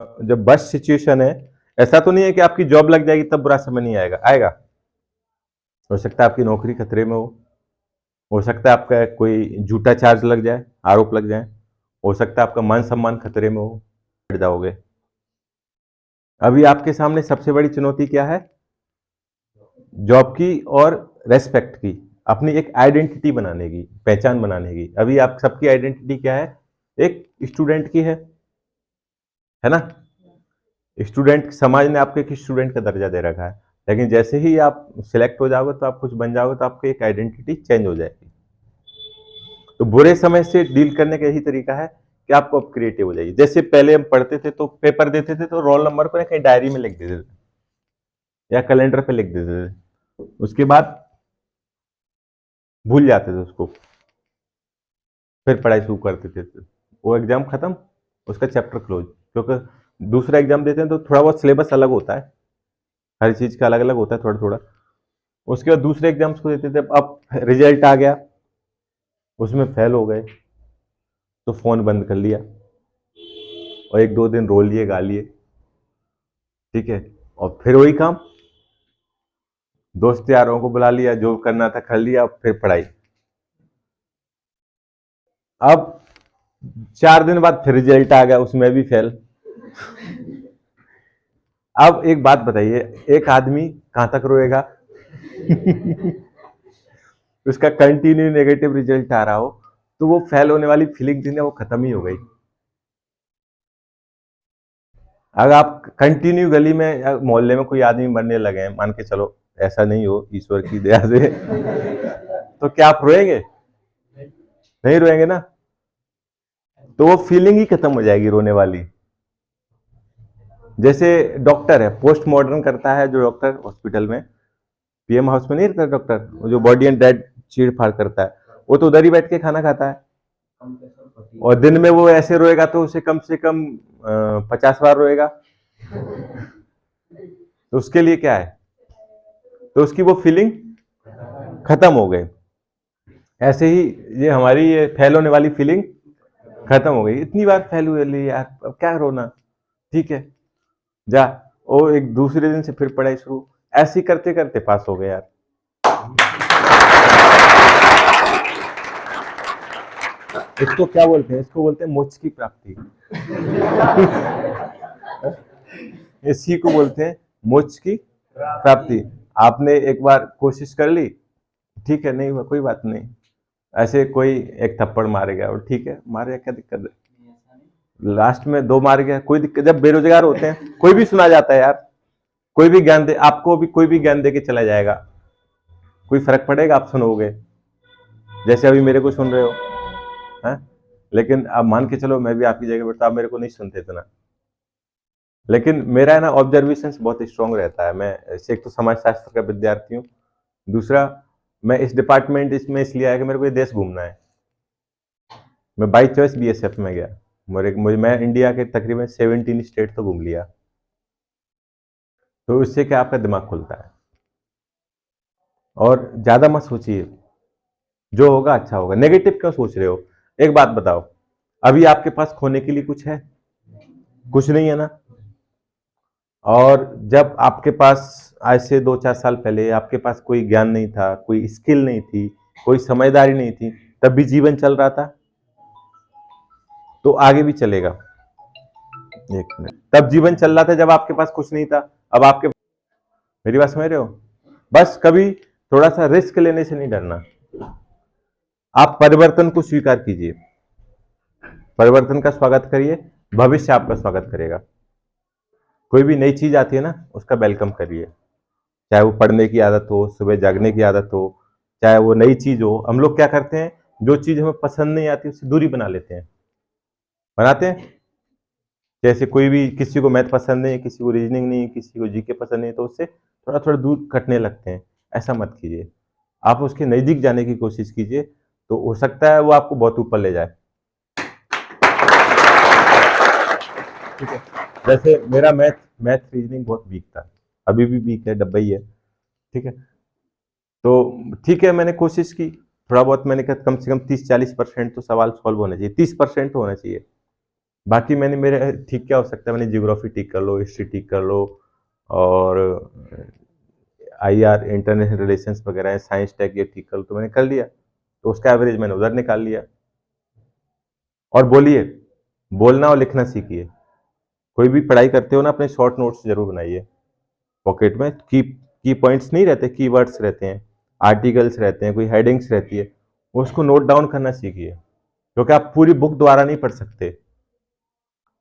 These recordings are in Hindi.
जब बस सिचुएशन है, ऐसा तो नहीं है कि आपकी जॉब लग जाएगी तब बुरा समय नहीं आएगा, आएगा। हो सकता है आपकी नौकरी खतरे में हो सकता है आपका कोई झूठा चार्ज लग जाए, आरोप लग जाए, हो सकता है आपका मान सम्मान खतरे में हो, हट जाओगे। अभी आपके सामने सबसे बड़ी चुनौती क्या है? जॉब की और रेस्पेक्ट की, अपनी एक आइडेंटिटी बनाने की, पहचान बनाने की। अभी आप सबकी आइडेंटिटी क्या है? एक स्टूडेंट की है ना? स्टूडेंट, समाज ने आपको एक स्टूडेंट का दर्जा दे रखा है, लेकिन जैसे ही आप सिलेक्ट हो जाओगे तो आप कुछ बन जाओगे तो आपकी एक आइडेंटिटी चेंज हो जाएगी। तो बुरे समय से डील करने का यही तरीका है कि आपको अब क्रिएटिव हो जाइए। जैसे पहले हम पढ़ते थे तो पेपर देते थे तो रोल नंबर को ना कहीं डायरी में लिख देते थे या कैलेंडर पे लिख देते थे, उसके बाद भूल जाते थे उसको, फिर पढ़ाई शुरू करते थे। वो एग्जाम खत्म, उसका चैप्टर क्लोज। क्योंकि दूसरा एग्जाम देते हैं तो थोड़ा बहुत सिलेबस अलग होता है, हर चीज का अलग अलग होता है थोड़ा थोड़ा। उसके बाद दूसरे एग्जाम्स को देते थे। अब रिजल्ट आ गया, उसमें फेल हो गए तो फोन बंद कर लिया और एक दो दिन रो लिए, गा लिए, ठीक है। और फिर वही काम, दोस्त यारों को बुला लिया, जो करना था कर लिया, फिर पढ़ाई। अब 4 दिन बाद फिर रिजल्ट आ गया, उसमें भी फेल। अब एक बात बताइए, एक आदमी कहां तक रोएगा? उसका कंटिन्यू नेगेटिव रिजल्ट आ रहा हो तो वो फेल होने वाली फीलिंग थी ना, वो खत्म ही हो गई। अगर आप कंटिन्यू गली में या मोहल्ले में कोई आदमी मरने लगे हैं, मान के चलो, ऐसा नहीं हो ईश्वर की दया से, तो क्या आप रोएंगे? नहीं रोएंगे ना। तो वो फीलिंग ही खत्म हो जाएगी रोने वाली। जैसे डॉक्टर है, पोस्ट मॉडर्न करता है जो डॉक्टर हॉस्पिटल में, पीएम हाउस में नहीं रहता डॉक्टर, जो बॉडी एंड डेड चीड़ फाड़ करता है, वो तो उधर ही बैठ के खाना खाता है। और दिन में वो ऐसे रोएगा तो उसे कम से कम 50 बार रोएगा। तो उसके लिए क्या है? तो उसकी वो फीलिंग खत्म हो गई। ऐसे ही ये हमारी ये फेल होने वाली फीलिंग खत्म हो गई। इतनी बार फेल हुए लिए यार, अब क्या रोना, ठीक है, जा। वो एक दूसरे दिन से फिर पढ़ाई शुरू, ऐसे ही करते करते पास हो गए यार। इसको क्या बोलते हैं? इसको बोलते हैं मोक्ष की प्राप्ति। इसी को बोलते हैं मोक्ष की प्राप्ति। आपने एक बार कोशिश कर ली, ठीक है, नहीं हुआ, कोई बात नहीं। ऐसे कोई एक थप्पड़ मार गया और ठीक है, मारे, क्या दिक्कत है? लास्ट में 2 मार गया, कोई दिक्कत। जब बेरोजगार होते हैं कोई भी सुना जाता है यार, कोई भी ज्ञान दे आपको, भी कोई भी ज्ञान दे के चला जाएगा, कोई फर्क पड़ेगा? आप सुनोगे, जैसे अभी मेरे को सुन रहे हो, है? लेकिन अब मान के चलो मैं भी आपकी जगह पर, तो आप मेरे को नहीं सुनते इतना। लेकिन मेरा है ना ऑब्जर्वेशन बहुत स्ट्रांग रहता है। मैं एक तो समाज शास्त्र का विद्यार्थी हूँ, दूसरा मैं इस डिपार्टमेंट इसमें इसलिए आया कि मेरे को ये देश घूमना है। मैं बाई चॉइस बीएसएफ में गया। मैं इंडिया के तकरीबन 17 स्टेट तो घूम लिया। तो इससे क्या, आपका दिमाग खुलता है। और ज्यादा मत सोचिए, जो होगा अच्छा होगा। नेगेटिव क्यों सोच रहे हो? एक बात बताओ, अभी आपके पास खोने के लिए कुछ है? कुछ नहीं है ना। और जब आपके पास आज से 2-4 साल पहले आपके पास कोई ज्ञान नहीं था, कोई स्किल नहीं थी, कोई समझदारी नहीं थी, तब भी जीवन चल रहा था, तो आगे भी चलेगा। एक मिनट, तब जीवन चल रहा था जब आपके पास कुछ नहीं था। अब आपके, मेरी बात समझ रहे हो? बस कभी थोड़ा सा रिस्क लेने से नहीं डरना। आप परिवर्तन को स्वीकार कीजिए, परिवर्तन का स्वागत करिए, भविष्य आपका स्वागत करेगा। कोई भी नई चीज आती है ना, उसका वेलकम करिए। चाहे वो पढ़ने की आदत हो, सुबह जागने की आदत हो, चाहे वो नई चीज हो। हम लोग क्या करते हैं, जो चीज हमें पसंद नहीं आती उससे दूरी बना लेते हैं, बनाते हैं। जैसे कोई भी, किसी को मैथ पसंद नहीं है, किसी को रीजनिंग नहीं है, किसी को जीके पसंद नहीं है, तो उससे थोड़ा थोड़ा दूर कटने लगते हैं। ऐसा मत कीजिए, आप उसके नजदीक जाने की कोशिश कीजिए, तो हो सकता है वो आपको बहुत ऊपर ले जाए। ठीक है, जैसे मेरा मैथ मैथ रीजनिंग बहुत वीक था, अभी भी वीक है, डब्बा ही है, ठीक है। तो ठीक है, मैंने कोशिश की, थोड़ा बहुत मैंने कहा कम से कम 30-40% तो सवाल सॉल्व होना चाहिए, 30% तो होना चाहिए। बाकी मैंने मेरे ठीक क्या हो सकता है, मैंने जियोग्राफी ठीक कर लो, हिस्ट्री ठीक कर लो, और IR इंटरनेशनल रिलेशंस वगैरह है, साइंस टेक ये ठीक कर लो, तो मैंने कर लिया, तो उसका एवरेज मैंने उधर निकाल लिया। और बोलिए, बोलना और लिखना सीखिए। कोई भी पढ़ाई करते हो ना, अपने शॉर्ट नोट्स जरूर बनाइए पॉकेट में। की पॉइंट्स नहीं रहते, कीवर्ड्स रहते हैं, आर्टिकल्स रहते हैं, कोई हेडिंग्स रहती है, उसको नोट डाउन करना सीखिए, क्योंकि आप पूरी बुक दोबारा नहीं पढ़ सकते,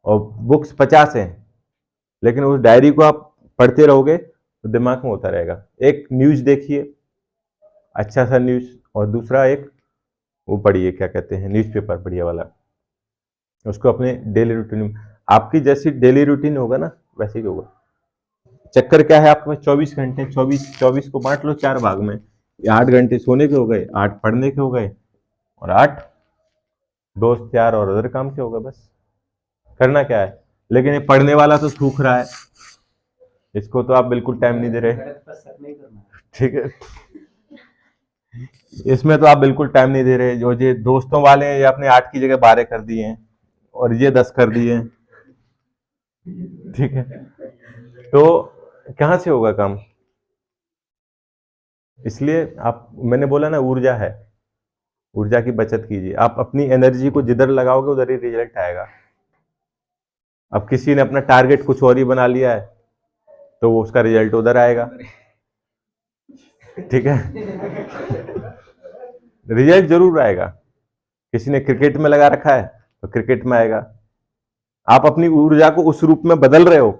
और बुक्स 50 हैं, लेकिन उस डायरी को आप पढ़ते रहोगे तो दिमाग में होता रहेगा। एक न्यूज देखिए, अच्छा सा न्यूज, और दूसरा एक वो पढ़िए, क्या कहते हैं, न्यूज़पेपर बढ़िया वाला, उसको अपने डेली रूटीन में, आपकी जैसी डेली रूटीन होगा ना वैसे ही होगा। चक्कर क्या है, आपके पास 24 घंटे, 24 को बांट लो 4 भाग में, 8 घंटे सोने के हो गए, 8 पढ़ने के हो गए, और 8 दोस्त यार और अदर काम के हो गए। बस करना क्या है। लेकिन ये पढ़ने वाला तो सूख रहा है, इसको तो आप बिल्कुल टाइम नहीं दे रहे, ठीक है, इसमें तो आप बिल्कुल टाइम नहीं दे रहे। जो ये दोस्तों वाले हैं, ये अपने 8 की जगह 12 कर दिए हैं, और ये 10 कर दिए हैं, ठीक है, तो कहां से होगा काम। इसलिए आप, मैंने बोला ना, ऊर्जा है, ऊर्जा की बचत कीजिए। आप अपनी एनर्जी को जिधर लगाओगे उधर ही रिजल्ट आएगा। अब किसी ने अपना टारगेट कुछ और ही बना लिया है, तो वो उसका रिजल्ट उधर आएगा, ठीक है, रिजल्ट जरूर आएगा। किसी ने क्रिकेट में लगा रखा है तो क्रिकेट में आएगा। आप अपनी ऊर्जा को उस रूप में बदल रहे हो।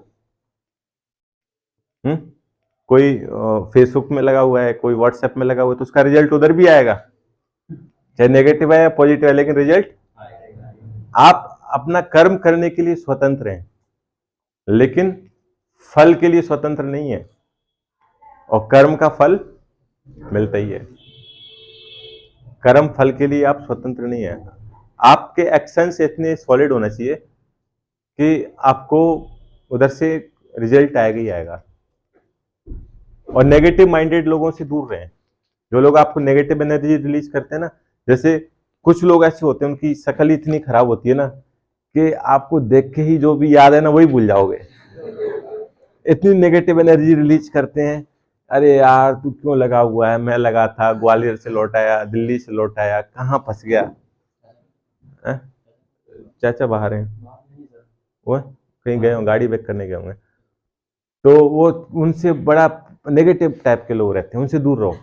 कोई फेसबुक में लगा हुआ है, कोई व्हाट्सएप में लगा हुआ है, तो उसका रिजल्ट उधर भी आएगा, चाहे नेगेटिव है या पॉजिटिव है, लेकिन रिजल्ट। आप अपना कर्म करने के लिए स्वतंत्र हैं, लेकिन फल के लिए स्वतंत्र नहीं है, और कर्म का फल मिलता ही है। कर्म फल के लिए आप स्वतंत्र नहीं है। आपके एक्शंस इतने सॉलिड होना चाहिए कि आपको उधर से रिजल्ट आएगा ही आएगा। और नेगेटिव माइंडेड लोगों से दूर रहें। जो लोग आपको नेगेटिव एनर्जी रिलीज करते हैं ना, जैसे कुछ लोग ऐसे होते हैं, उनकी शक्ल इतनी खराब होती है ना कि आपको देख के ही जो भी याद है ना वही भूल जाओगे, इतनी नेगेटिव एनर्जी रिलीज करते हैं। अरे यार तू क्यों लगा हुआ है, मैं लगा था, ग्वालियर से लौट आया, दिल्ली से लौट आया, कहाँ फंस गया। चाचा बाहर हैं, वो कहीं गए हों, गाड़ी बैक करने गए होंगे, तो वो उनसे बड़ा नेगेटिव टाइप के लोग रहते हैं, उनसे दूर रहो।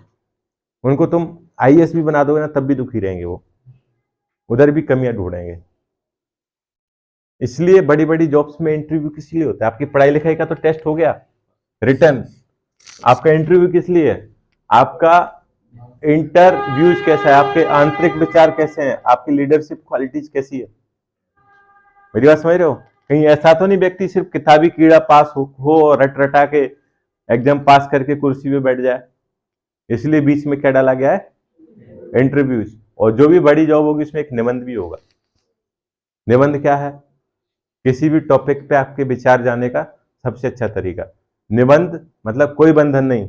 उनको तुम IAS भी बना दोगे ना तब भी दुखी रहेंगे, वो उधर भी कमियां ढूंढेंगे। इसलिए बड़ी बड़ी जॉब्स में इंटरव्यू किस लिए होता है? आपकी पढ़ाई लिखाई का तो टेस्ट हो गया, रिटर्न, आपका इंटरव्यू किस लिए है? आपका इंटरव्यूज कैसा है, आपके आंतरिक विचार कैसे हैं, आपकी लीडरशिप क्वालिटीज कैसी है। मेरी बात समझ रहे हो? कहीं ऐसा तो नहीं व्यक्ति सिर्फ किताबी कीड़ा पास हो और रट रटा के एग्जाम पास करके कुर्सी पे बैठ जाए। इसलिए बीच में क्या डाला गया है? इंटरव्यूज। और जो भी बड़ी जॉब होगी उसमें एक निबंध भी होगा। निबंध क्या है? किसी भी टॉपिक पे आपके विचार जानने का सबसे अच्छा तरीका। निबंध मतलब कोई बंधन नहीं,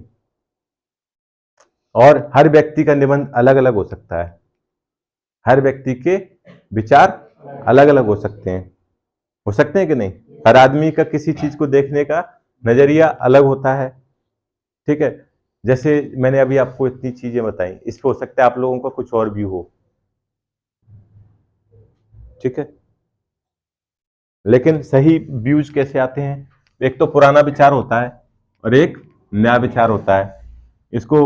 और हर व्यक्ति का निबंध अलग अलग हो सकता है, हर व्यक्ति के विचार अलग अलग हो सकते हैं कि नहीं? हर आदमी का किसी चीज को देखने का नजरिया अलग होता है, ठीक है। जैसे मैंने अभी आपको इतनी चीजें बताई, इस पे हो सकता है आप लोगों का कुछ और व्यू हो, ठीक है। लेकिन सही व्यूज कैसे आते हैं? एक तो पुराना विचार होता है और एक नया विचार होता है। इसको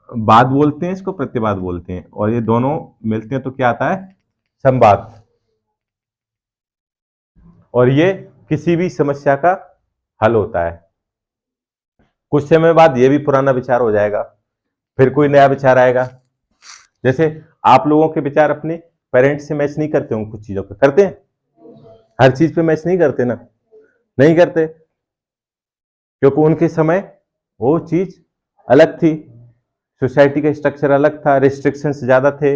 वाद बोलते हैं, इसको प्रतिवाद बोलते हैं, और ये दोनों मिलते हैं तो क्या आता है? संवाद। और ये किसी भी समस्या का हल होता है। कुछ समय बाद ये भी पुराना विचार हो जाएगा, फिर कोई नया विचार आएगा। जैसे आप लोगों के विचार अपने पेरेंट्स से मैच नहीं करते होंगे, कुछ चीजों पे करते हैं, हर चीज पे मैच नहीं करते ना, नहीं करते, क्योंकि उनके समय वो चीज अलग थी, सोसाइटी का स्ट्रक्चर अलग था, रिस्ट्रिक्शंस ज्यादा थे,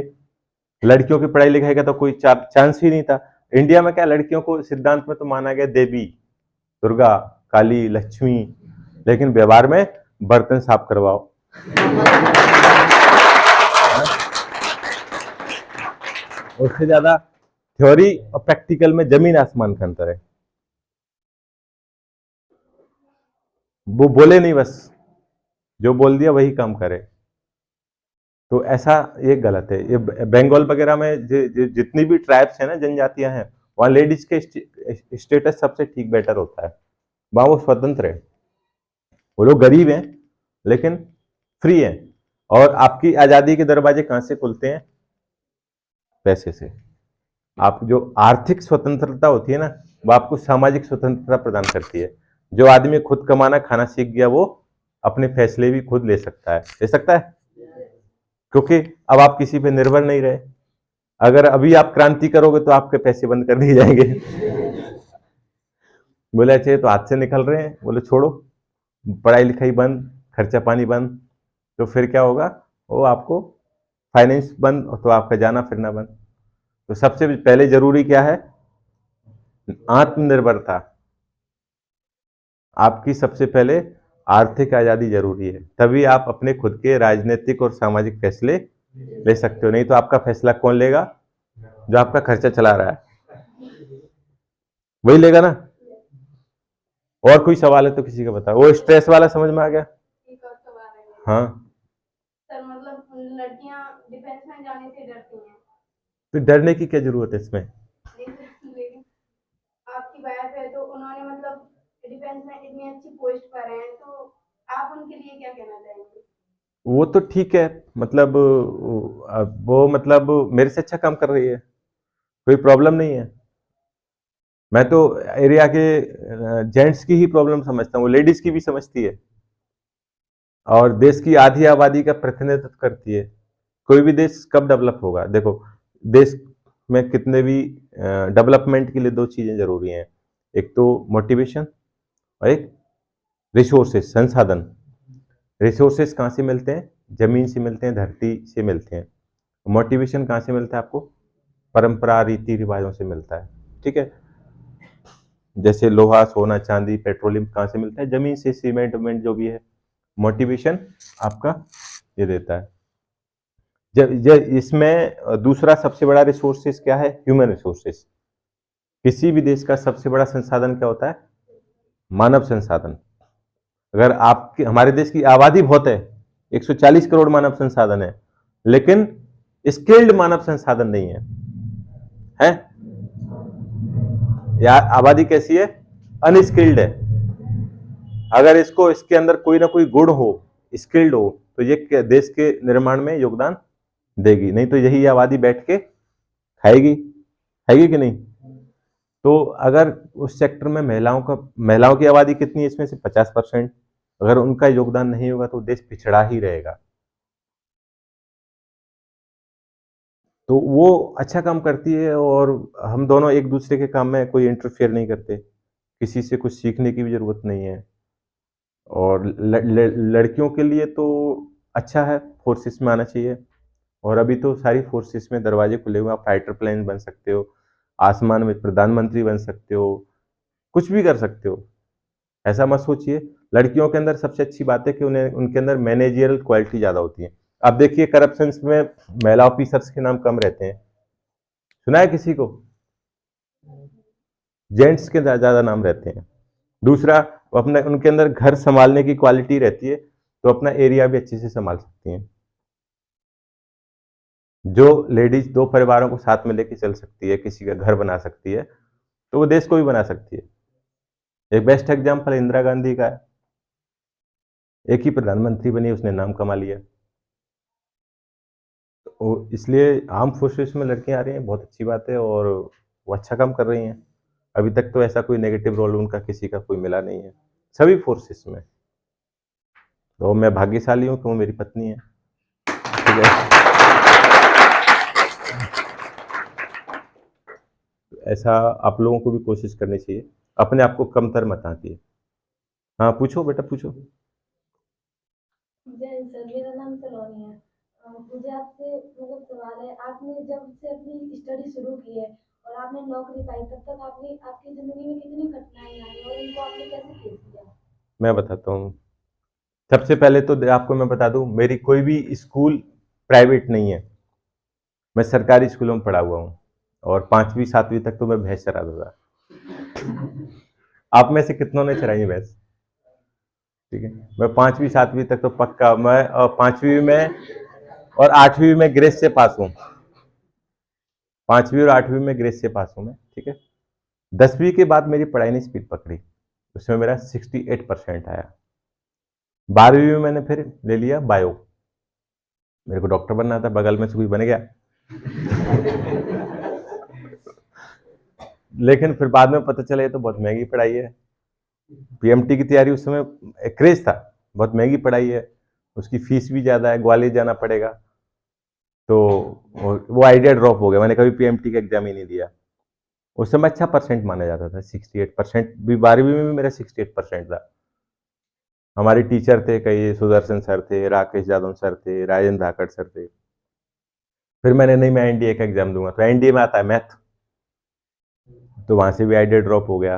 लड़कियों की पढ़ाई लिखाई का तो कोई चांस ही नहीं था। इंडिया में क्या, लड़कियों को सिद्धांत में तो माना गया देवी, दुर्गा, काली, लक्ष्मी, लेकिन व्यवहार में बर्तन साफ करवाओ। उससे ज्यादा थ्योरी और प्रैक्टिकल में जमीन आसमान का अंतर है। वो बोले नहीं, बस जो बोल दिया वही काम करे, तो ऐसा ये गलत है। ये बंगाल वगैरह में जितनी भी ट्राइब्स है ना, जनजातियां हैं, वहाँ लेडीज के स्टेटस सबसे ठीक बेटर होता है। वहाँ वो स्वतंत्र है, वो लोग गरीब हैं लेकिन फ्री हैं। और आपकी आजादी के दरवाजे कहां से खुलते हैं? पैसे से। आप जो आर्थिक स्वतंत्रता होती है ना, वो आपको सामाजिक स्वतंत्रता प्रदान करती है। जो आदमी खुद कमाना खाना सीख गया, वो अपने फैसले भी खुद ले सकता है, क्योंकि अब आप किसी पे निर्भर नहीं रहे। अगर अभी आप क्रांति करोगे तो आपके पैसे बंद कर दिए जाएंगे। बोले अच्छे तो हाथ से निकल रहे हैं, बोले छोड़ो, पढ़ाई लिखाई बंद, खर्चा पानी बंद, तो फिर क्या होगा? वो आपको फाइनेंस बंद, तो आपका जाना फिरना बंद। तो सबसे पहले जरूरी क्या है? आत्मनिर्भरता। आपकी सबसे पहले आर्थिक आजादी जरूरी है, तभी आप अपने खुद के राजनीतिक और सामाजिक फैसले ले सकते हो। नहीं तो आपका फैसला कौन लेगा? जो आपका खर्चा चला रहा है वही लेगा ना। और कोई सवाल है तो किसी का बताओ। वो स्ट्रेस वाला समझ में आ गया? एक और सवाल है। हाँ सर, मतलब लड़कियां डिफेंस में जाने से डरती हैं, तो डरने की क्या जरूरत है इसमें? लेकिन आपकी बात है तो उन्होंने मतलब डिफेंस में इतनी अच्छी पोस्ट पर हैं, तो आप उनके लिए क्या कहना चाहेंगे? वो तो ठीक है, मतलब वो मतलब मेरे से अच्छा काम कर रही है, कोई प्रॉब्लम नहीं है। मैं तो एरिया के जेंट्स की ही प्रॉब्लम समझता हूँ, लेडीज की भी समझती है, और देश की आधी आबादी का प्रतिनिधित्व करती है। कोई भी देश कब डेवलप होगा? देखो, देश में कितने भी डेवलपमेंट के लिए दो चीजें जरूरी हैं, एक तो मोटिवेशन और एक रिसोर्सेस, संसाधन। रिसोर्सेस कहाँ से मिलते हैं? जमीन से मिलते हैं, धरती से मिलते हैं। मोटिवेशन कहाँ से मिलता है आपको? परंपरा रीति रिवाजों से मिलता है। ठीक है, जैसे लोहा सोना चांदी पेट्रोलियम कहाँ से मिलता है? जमीन से, सीमेंट वेमेंट जो भी है। मोटिवेशन आपका ये देता है। इसमें दूसरा सबसे बड़ा रिसोर्सेस क्या है? Human resources. किसी भी देश का सबसे बड़ा संसाधन क्या होता है? मानव संसाधन। अगर आपके हमारे देश की आबादी बहुत है, 140 करोड़ मानव संसाधन है, लेकिन स्किल्ड मानव संसाधन नहीं है, है? या आबादी कैसी है? अनस्किल्ड है। अगर इसके अंदर कोई ना कोई गुण हो, स्किल्ड हो, तो ये देश के निर्माण में योगदान देगी। नहीं तो यही आबादी बैठ के खाएगी, खाएगी कि नहीं? तो अगर उस सेक्टर में महिलाओं की आबादी कितनी है? इसमें से 50%। अगर उनका योगदान नहीं होगा तो देश पिछड़ा ही रहेगा। तो वो अच्छा काम करती है, और हम दोनों एक दूसरे के काम में कोई इंटरफेयर नहीं करते, किसी से कुछ सीखने की भी जरूरत नहीं है। और लड़कियों के लिए तो अच्छा है, फोर्सेस में आना चाहिए। और अभी तो सारी फोर्सेस में दरवाजे खुले हुए, आप फाइटर प्लेन बन सकते हो, आसमान में प्रधानमंत्री बन सकते हो, कुछ भी कर सकते हो। ऐसा मत सोचिए। लड़कियों के अंदर सबसे अच्छी बात है कि उन्हें उनके अंदर मैनेजियल क्वालिटी ज्यादा होती है। अब देखिए, करप्शन में महिला ऑफिसर्स के नाम कम रहते हैं, सुना है किसी को? जेंट्स के ज्यादा नाम रहते हैं। दूसरा, वो अपने उनके अंदर घर संभालने की क्वालिटी रहती है, तो अपना एरिया भी अच्छे से संभाल सकती हैं। जो लेडीज दो परिवारों को साथ में लेके चल सकती है, किसी का घर बना सकती है, तो वो देश को भी बना सकती है। एक बेस्ट एग्जाम्पल इंदिरा गांधी का है, एक ही प्रधानमंत्री बनी, उसने नाम कमा लिया। तो इसलिए आर्म फोर्सेस में लड़कियां आ रही हैं, बहुत अच्छी बात है, और वो अच्छा काम कर रही हैं। अभी तक तो ऐसा कोई नेगेटिव रोल उनका किसी का कोई मिला नहीं है, सभी फोर्सेस में। तो मैं भाग्यशाली हूँ कि वो मेरी पत्नी है। ठीक है, ऐसा आप लोगों को भी कोशिश करनी चाहिए, अपने आप को कमतर मत आंकिए। हाँ पूछो बेटा, पूछो। जय सर, मेरा नाम सलोनी है। मुझे आपसे मतलब सवाल है, आपने जब से अपनी स्टडी शुरू की है और आपने नौकरी पाई, तब तक आपने आपकी जिंदगी में कितनी कठिनाई आई और इनको आपने कैसे फेस किया? मैं बताता हूँ। सबसे पहले तो आपको मैं बता दूं, मेरी कोई भी स्कूल प्राइवेट नहीं है, मैं सरकारी स्कूलों में पढ़ा हुआ हूँ। और 5वीं 7वीं तक तो मैं भैंस चराता था। आप में से कितनों ने चराई भैंस? ठीक है, मैं 5वीं 7वीं तक तो पक्का, मैं 5वीं में और 8वीं में ग्रेस से पास हूँ। 5वीं और 8वीं में ग्रेस से पास हूँ मैं, ठीक है। 10वीं के बाद मेरी पढ़ाई ने स्पीड पकड़ी, उसमें मेरा 68% आया। 12वीं में मैंने फिर ले लिया बायो, मेरे को डॉक्टर बनना था, बगल में से कोई बन गया। लेकिन फिर बाद में पता चला ये तो बहुत महंगी पढ़ाई है। पीएमटी की तैयारी उस समय क्रेज था, बहुत महंगी पढ़ाई है, उसकी फीस भी ज़्यादा है, ग्वालियर जाना पड़ेगा। तो वो आइडिया ड्रॉप हो गया, मैंने कभी पीएमटी का एग्जाम ही नहीं दिया। उस समय अच्छा परसेंट माना जाता था, 68% भी। 12वीं में भी मेरा 68% था। हमारे टीचर थे कई, सुदर्शन सर थे, राकेश यादव सर थे, राजेंद्र धाकड़ सर थे। फिर मैंने नहीं, मैं एनडीए का एग्जाम दूंगा, तो एनडीए में आता है मैथ, तो वहां से भी आइडिया ड्रॉप हो गया।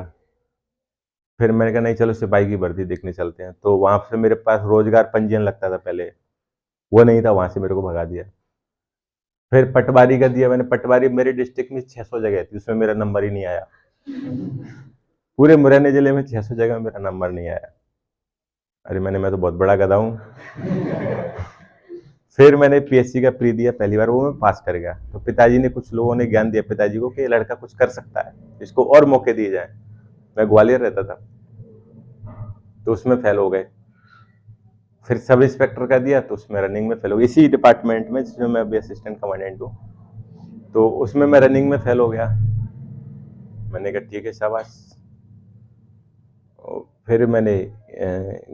फिर मैंने कहा नहीं चलो सिपाही की भर्ती देखने चलते हैं, तो वहां से मेरे पास रोजगार पंजीयन लगता था पहले, वो नहीं था, वहां से मेरे को भगा दिया। फिर पटवारी का दिया मैंने, पटवारी मेरे डिस्ट्रिक्ट में 600 जगह थी, उसमें मेरा नंबर ही नहीं आया। पूरे मुरैना जिले में 600 जगह मेरा नंबर नहीं आया। अरे मैं तो बहुत बड़ा गधा हूँ। फिर मैंने पीएससी का प्री दिया पहली बार, वो मैं पास कर गया। तो पिताजी ने, कुछ लोगों ने ज्ञान दिया पिताजी को कि ये लड़का कुछ कर सकता है, इसको और मौके दिए जाए। मैं ग्वालियर रहता था, तो उसमें फेल हो गए। फिर सब इंस्पेक्टर का दिया, तो उसमें रनिंग में फेल हो गया, इसी डिपार्टमेंट में जिसमें मैं अभी असिस्टेंट कमांडेंट हूँ, तो उसमें मैं रनिंग में फेल हो गया। मैंने कहा ठीक है शाबाश। फिर मैंने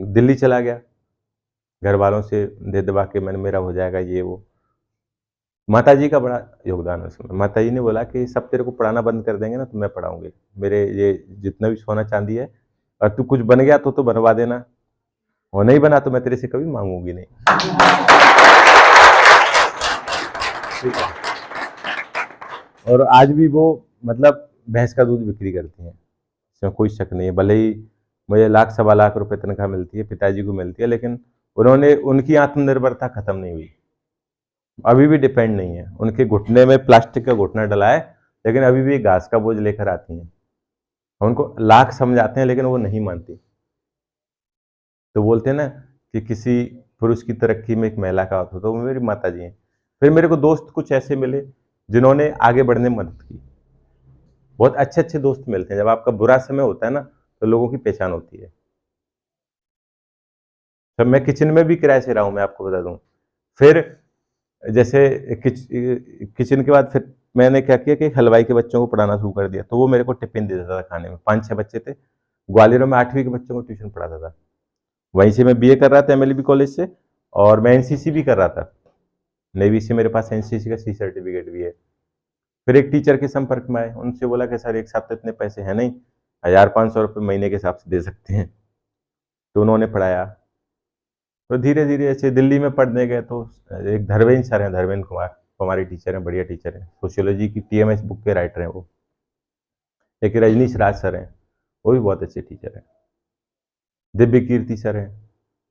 दिल्ली चला गया, घर वालों से दे दबा के मैंने, मेरा हो जाएगा ये वो। माताजी का बड़ा योगदान है उसमें। माताजी ने बोला कि सब तेरे को पढ़ाना बंद कर देंगे ना तो मैं पढ़ाऊंगी, मेरे ये जितना भी सोना चांदी है, और तू कुछ बन गया तो बनवा देना, और नहीं बना तो मैं तेरे से कभी मांगूंगी नहीं। ठीक है। और आज भी वो मतलब भैंस का दूध बिक्री करती हैं, इसमें कोई शक नहीं है। भले ही मुझे लाख सवा लाख रुपए तनख्वाह मिलती है, पिताजी को मिलती है, लेकिन उन्होंने, उनकी आत्मनिर्भरता खत्म नहीं हुई, अभी भी डिपेंड नहीं है। उनके घुटने में प्लास्टिक का घुटना डला है, लेकिन अभी भी घास का बोझ लेकर आती हैं। उनको लाख समझाते हैं लेकिन वो नहीं मानती। तो बोलते हैं ना कि किसी पुरुष की तरक्की में एक महिला का हाथ होता है, वो मेरी माता जी हैं। फिर मेरे को दोस्त कुछ ऐसे मिले जिन्होंने आगे बढ़ने में मदद की। बहुत अच्छे अच्छे दोस्त मिलते हैं, जब आपका बुरा समय होता है ना तो लोगों की पहचान होती है। तब मैं किचन में भी किराए से रहा हूं, मैं आपको बता दूं। फिर जैसे किचन के बाद फिर मैंने क्या किया कि हलवाई के बच्चों को पढ़ाना शुरू कर दिया, तो वो मेरे को टिफिन दे देता था खाने में। 5-6 बच्चे थे, ग्वालियर में 8वीं के बच्चों को ट्यूशन पढ़ाता था। वहीं से मैं बीए कर रहा था एमएलबी कॉलेज से, और मैं एनसीसी भी कर रहा था नेवी से, मेरे पास एनसीसी का सी सर्टिफिकेट भी है। फिर एक टीचर के संपर्क में आए, उनसे बोला कि सर एक साथ तो इतने पैसे हैं नहीं, 1500 रुपये महीने के हिसाब से दे सकते हैं। तो उन्होंने पढ़ाया। तो धीरे धीरे ऐसे दिल्ली में पढ़ने गए, तो एक धर्मेंद्र सर हैं, धर्मेंद्र कुमार, हमारे टीचर हैं, बढ़िया टीचर हैं, सोशियोलॉजी की टीएमएस बुक के राइटर हैं वो। एक रजनीश राज सर हैं, वो भी बहुत अच्छे टीचर हैं। दिव्य कीर्ति सर हैं,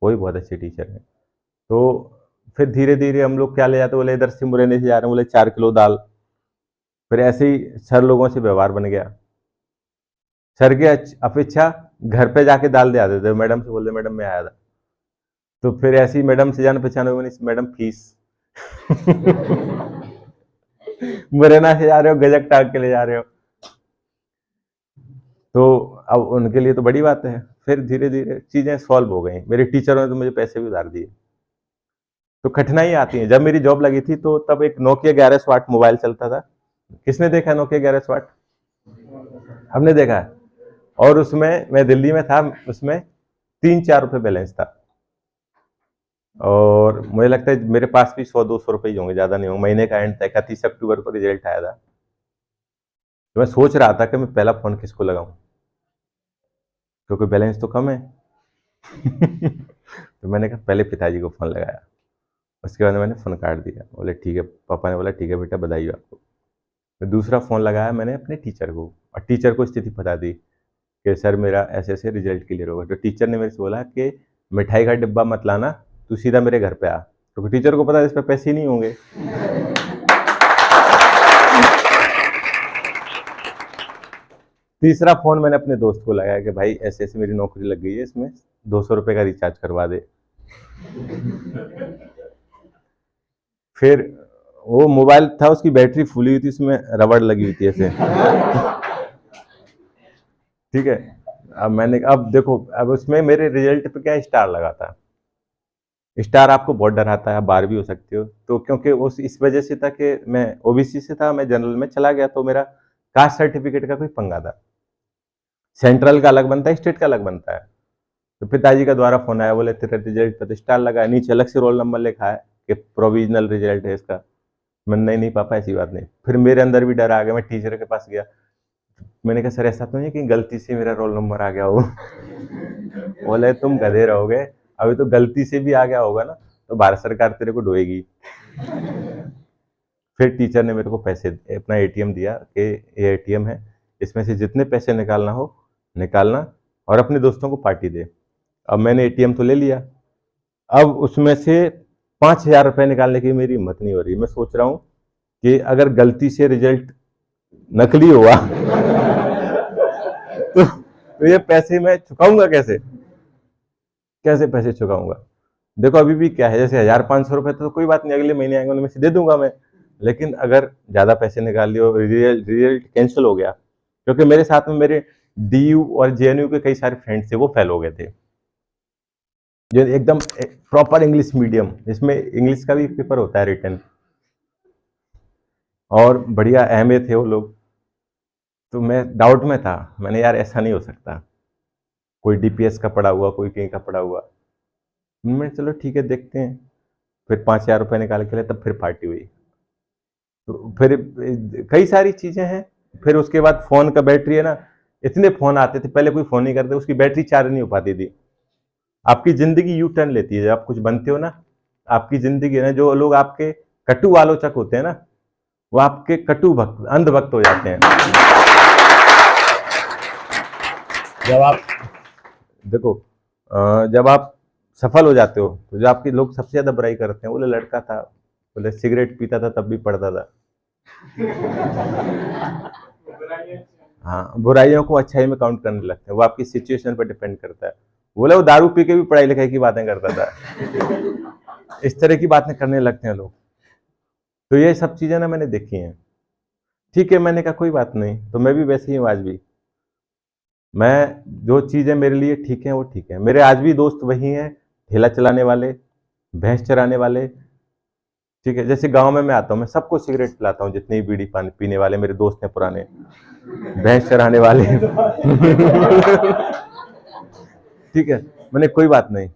वो भी बहुत अच्छे टीचर हैं। तो फिर धीरे धीरे हम लोग क्या ले जाते, बोले इधर से मुरैना से जा रहे हैं, बोले 4 किलो दाल। फिर ऐसे ही सर लोगों से व्यवहार बन गया। सर के अपेक्षा घर पे जाके दाल दे आते थे, मैडम से बोलते मैडम मैं आया था। तो फिर ऐसे ही मैडम से जान पहचान हो, मैडम फीस। मुरैना से जा रहे हो, गजक टाक के ले जा रहे हो, तो अब उनके लिए तो बड़ी बात है। फिर धीरे धीरे चीजें सॉल्व हो गई। मेरे टीचरों ने तो मुझे पैसे भी उधार दिए। तो कठिनाई आती है। जब मेरी जॉब लगी थी तो तब एक नोकिया 1100 मोबाइल चलता था। किसने देखा नोकिया 1100? हमने देखा है। और उसमें मैं दिल्ली में था, उसमें 3-4 रुपए बैलेंस था, और मुझे लगता है मेरे पास भी 100-200 रुपए ही होंगे, ज्यादा नहीं होंगे। महीने का एंड था, 31 अक्टूबर को रिजल्ट आया था। तो मैं सोच रहा था कि मैं पहला फोन किसको लगाऊं, क्योंकि बैलेंस तो कम है। तो मैंने कहा पहले पिताजी को फोन लगाया, उसके बाद मैंने फोन काट दिया। बोले ठीक है, पापा ने बोला ठीक है बेटा बधाई हो आपको। तो दूसरा फोन लगाया मैंने अपने टीचर को, और टीचर को स्थिति बता दी कि सर मेरा ऐसे ऐसे रिजल्ट क्लियर होगा। तो टीचर ने मेरे से बोला कि मिठाई का डिब्बा मत लाना, तू सीधा मेरे घर पे आ। तो टीचर को पता इस पे पैसे नहीं होंगे। तीसरा फोन मैंने अपने दोस्त को लगाया कि भाई ऐसे ऐसे मेरी नौकरी लग गई है, इसमें 200 रुपए का रिचार्ज करवा दे। फिर वो मोबाइल था, उसकी बैटरी फूली हुई थी, उसमें रबड़ लगी हुई थी ऐसे। ठीक है, अब देखो, अब उसमें मेरे रिजल्ट पे क्या स्टार लगा था। स्टार आपको बहुत डराता है, आप बाहर भी हो सकते हो, तो क्योंकि उस इस वजह से था कि मैं ओबीसी से था, मैं जनरल में चला गया, तो मेरा कास्ट सर्टिफिकेट का कोई पंगा था। सेंट्रल का अलग बनता है, स्टेट का अलग बनता है। तो पिताजी का द्वारा फोन आया, बोले तेरा रिजल्ट पे तो स्टार लगा है, नीचे अलग से रोल नंबर लिखा है कि प्रोविजनल रिजल्ट है इसका। मैंने नहीं नहीं पापा ऐसी बात नहीं। फिर मेरे अंदर भी डर आ गया, मैं टीचर के पास गया, मैंने कहा सर ऐसा तो नहीं कि गलती से मेरा रोल नंबर आ गया हो। बोले तुम गधे रहोगे, अभी तो गलती से भी आ गया होगा ना तो भारत सरकार तेरे को ढोएगी। फिर टीचर ने मेरे को पैसे, अपना एटीएम दिया कि ये एटीएम है, इसमें से जितने पैसे निकालना हो निकालना और अपने दोस्तों को पार्टी दे। अब मैंने एटीएम तो ले लिया, अब उसमें से 5,000 रुपये निकालने की मेरी हिम्मत नहीं हो रही। मैं सोच रहा हूँ कि अगर गलती से रिजल्ट नकली हुआ तो ये पैसे मैं चुकाऊंगा कैसे, कैसे पैसे चुकाऊंगा। देखो अभी भी क्या है, जैसे 1,500 रुपये तो कोई बात नहीं, अगले महीने आएंगे उनमें से दे दूंगा मैं, लेकिन अगर ज्यादा पैसे निकाल लियो, रिजल्ट कैंसिल हो गया, क्योंकि मेरे साथ में मेरे डीयू और जेएनयू के कई सारे फ्रेंड्स थे, वो फेल हो गए थे, जो एकदम प्रॉपर इंग्लिश मीडियम, इसमें इंग्लिश का भी पेपर होता है रिटन, और बढ़िया एमए थे वो लोग। तो मैं डाउट में था, मैंने यार ऐसा नहीं हो सकता, कोई डीपीएस का पढ़ा हुआ, कोई कहीं का पढ़ा हुआ। मैंने चलो ठीक है देखते हैं, फिर 5,000 रुपये निकाल के लिए, तब फिर पार्टी हुई। तो फिर कई सारी चीजें हैं। फिर उसके बाद फोन का बैटरी है ना, इतने फोन आते थे, पहले कोई फोन नहीं करते, उसकी बैटरी चार्ज नहीं हो पाती थी। आपकी जिंदगी यू टर्न लेती है जब आप कुछ बनते हो ना, आपकी जिंदगी है ना, जो लोग आपके कटु आलोचक होते हैं ना, वो आपके कटु भक्त, अंधभक्त हो जाते हैं। जब आप देखो, जब आप सफल हो जाते हो तो जो आपके लोग सबसे ज्यादा बुराई करते हैं, बोले लड़का था, बोले सिगरेट पीता था तब भी पढ़ता था। हाँ, बुराइयों को अच्छाई में काउंट करने लगते हैं, वो आपकी सिचुएशन पर डिपेंड करता है। बोले वो दारू पी के भी पढ़ाई लिखाई की बातें करता था। इस तरह की बातें करने लगते हैं लोग। तो ये सब चीजें ना मैंने देखी हैं। ठीक है, मैंने कहा कोई बात नहीं, तो मैं भी वैसे ही हूँ आज भी। मैं जो चीजें मेरे लिए ठीक है वो ठीक है। मेरे आज भी दोस्त वही हैं, ठेला चलाने वाले, भैंस चराने वाले। ठीक है, जैसे गांव में मैं आता हूँ, मैं सबको सिगरेट पिलाता हूँ, जितने भी बीड़ी पानी पीने वाले मेरे दोस्त हैं पुराने, भैंस चराने वाले। ठीक है, मैंने कोई बात नहीं,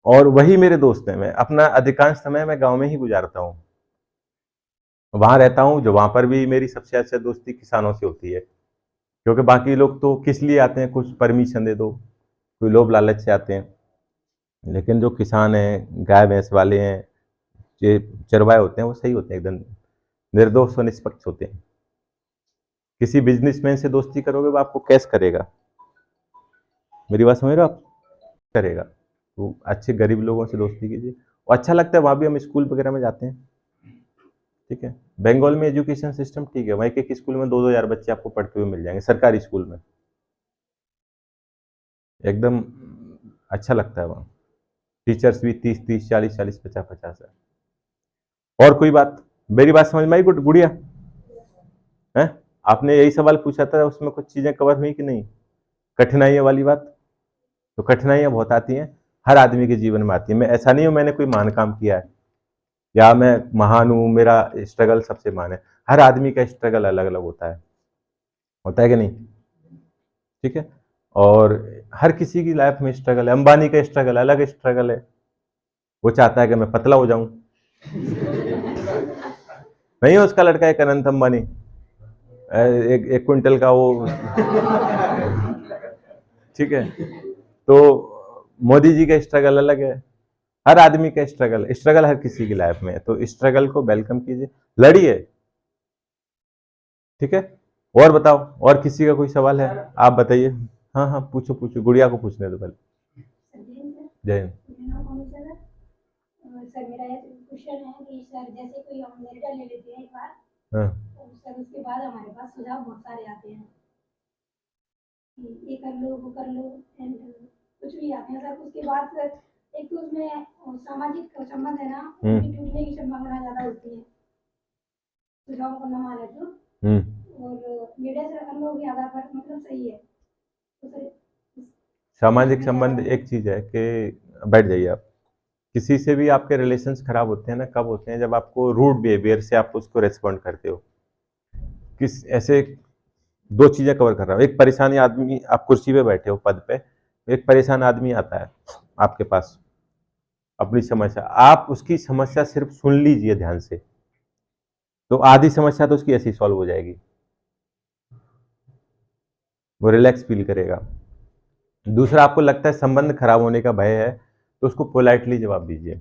और वही मेरे दोस्त हैं। मैं अपना अधिकांश समय मैं गांव में ही गुजारता हूँ, वहां रहता हूँ, जो वहां पर भी मेरी सबसे अच्छा दोस्ती किसानों से होती है, क्योंकि बाकी लोग तो किस लिए आते हैं, कुछ परमिशन दे दो, कोई लोभ लालच से आते हैं, लेकिन जो किसान हैं, गाय भैंस वाले हैं, ये चरवाए होते हैं, वो सही होते हैं, एकदम निर्दोष और निष्पक्ष होते हैं। किसी बिजनेसमैन से दोस्ती करोगे वो आपको कैश करेगा, मेरी बात समझ रहे हो आप, करेगा। तो अच्छे गरीब लोगों से दोस्ती कीजिए, और अच्छा लगता है, वहाँ भी हम स्कूल वगैरह में जाते हैं। ठीक है, बंगाल में एजुकेशन सिस्टम ठीक है, वहीं के स्कूल में 2-2 हज़ार बच्चे आपको पढ़ते हुए मिल जाएंगे, सरकारी स्कूल में, एकदम अच्छा लगता है वहाँ। टीचर्स भी 30-30, 40-40, 50-50 है। और कोई बात, मेरी बात समझ में आई गुड़िया है? आपने यही सवाल पूछा था, उसमें कुछ चीजें कवर हुई कि नहीं, कठिनाइयों वाली बात। तो कठिनाइयां बहुत आती हैं, हर आदमी के जीवन में आती है। मैं ऐसा नहीं हूं मैंने कोई महान काम किया है या मैं महान हूं, मेरा स्ट्रगल सबसे महान है। हर आदमी का स्ट्रगल अलग अलग होता है कि नहीं? ठीक है, और हर किसी की लाइफ में स्ट्रगल है। अंबानी का स्ट्रगल अलग स्ट्रगल है, वो चाहता है कि मैं पतला हो जाऊं। नहीं है उसका लड़का एक अनंत अंबानी, एक क्विंटल का वो। ठीक है, तो मोदी जी का स्ट्रगल अलग है। हर आदमी का स्ट्रगल हर किसी की लाइफ में है, तो स्ट्रगल को वेलकम कीजिए, लड़िए। ठीक है, और बताओ, और किसी का कोई सवाल है? आप बताइए। हाँ हाँ, पूछो पूछो, गुड़िया को पूछने दो पहले। जय हिंद। सर मेरा क्वेश्चन है कि सर जैसे कोई हम मेडिकल ले लेते हैं एक बार, हाँ तो सर उसके बाद हमारे पास सुझाव बहुत सारे आते हैं कि ये कर लो वो कर लो and कुछ भी आते हैं सर। उसके बाद सर एक तो उसमें सामाजिक संबंध है ना, उनकी टूटने की संभावना ज्यादा होती है सुझाव को न माने तो। और मीडिया से अनुभव के आधार पर मतलब सही है तो सर सामाजिक संबंध एक चीज है कि बैठ जाइए आप। किसी से भी आपके रिलेशंस खराब होते हैं ना, कब होते हैं? जब आपको रूड बिहेवियर से आप उसको रेस्पॉन्ड करते हो। किस ऐसे दो चीजें कवर कर रहा हूँ। एक परेशानी आदमी, आप कुर्सी पे बैठे हो पद पे, एक परेशान आदमी आता है आपके पास अपनी समस्या, आप उसकी समस्या सिर्फ सुन लीजिए ध्यान से, तो आधी समस्या तो उसकी ऐसी सॉल्व हो जाएगी, वो रिलैक्स फील करेगा। दूसरा, आपको लगता है संबंध खराब होने का भय है, तो उसको पोलाइटली जवाब दीजिए,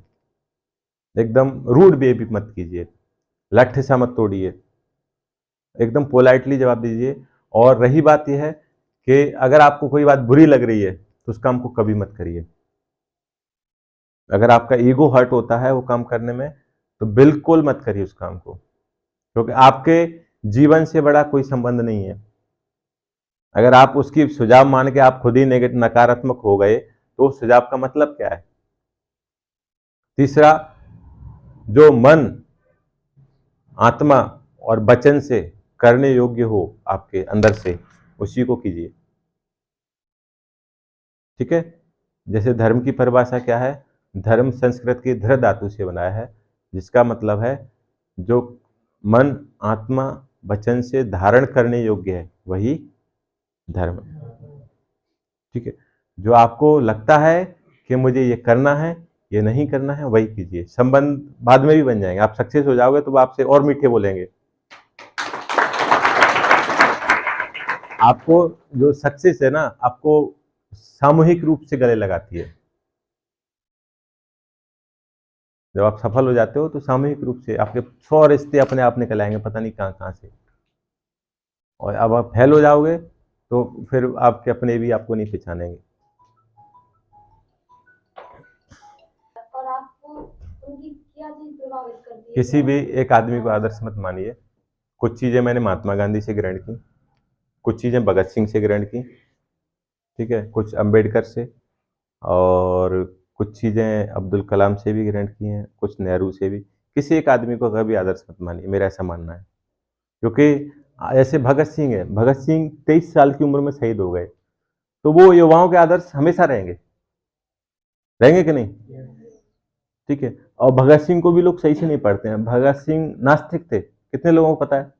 एकदम रूड बिहेव मत कीजिए, लठ सा मत तोड़िए, एकदम पोलाइटली जवाब दीजिए। और रही बात यह है कि अगर आपको कोई बात बुरी लग रही है तो उस काम को कभी मत करिए। अगर आपका ईगो हर्ट होता है वो काम करने में, तो बिल्कुल मत करिए उस काम को, क्योंकि आपके जीवन से बड़ा कोई संबंध नहीं है। अगर आप उसकी सुझाव मान के आप खुद ही नकारात्मक हो गए तो उस सुझाव का मतलब क्या है? तीसरा, जो मन, आत्मा और वचन से करने योग्य हो आपके अंदर से, उसी को कीजिए। ठीक है? जैसे धर्म की परिभाषा क्या है? धर्म संस्कृत की धृ धातु से बना है, जिसका मतलब है जो मन, आत्मा, वचन से धारण करने योग्य है वही धर्म। ठीक है? जो आपको लगता है कि मुझे ये करना है, ये नहीं करना है, वही कीजिए। संबंध बाद में भी बन जाएंगे, आप सक्सेस हो जाओगे तो वो आपसे और मीठे बोलेंगे। आपको जो सक्सेस है ना, आपको सामूहिक रूप से गले लगाती है। जब आप सफल हो जाते हो तो सामूहिक रूप से आपके 100 रिश्ते अपने आप निकल आएंगे, पता नहीं कहाँ कहाँ से। और अब आप फेल हो जाओगे तो फिर आपके अपने भी आपको नहीं पहचानेंगे। और आपको उनकी क्या चीज प्रभावित करती है? किसी भी एक आदमी को आदर्श मत मानिए। कुछ चीजें मैंने महात्मा गांधी से ग्रहण की, कुछ चीजें भगत सिंह से ग्रहण की, ठीक है, कुछ अंबेडकर से, और कुछ चीजें अब्दुल कलाम से भी ग्रहण की हैं, कुछ नेहरू से भी। किसी एक आदमी को कभी आदर्श मत मानिए, मेरा ऐसा मानना है। क्योंकि ऐसे भगत सिंह है, भगत सिंह 23 साल की उम्र में शहीद हो गए, तो वो युवाओं के आदर्श हमेशा रहेंगे, रहेंगे कि नहीं? ठीक है। और भगत सिंह को भी लोग सही से नहीं पढ़ते हैं। भगत सिंह नास्तिक थे, कितने लोगों को पता है?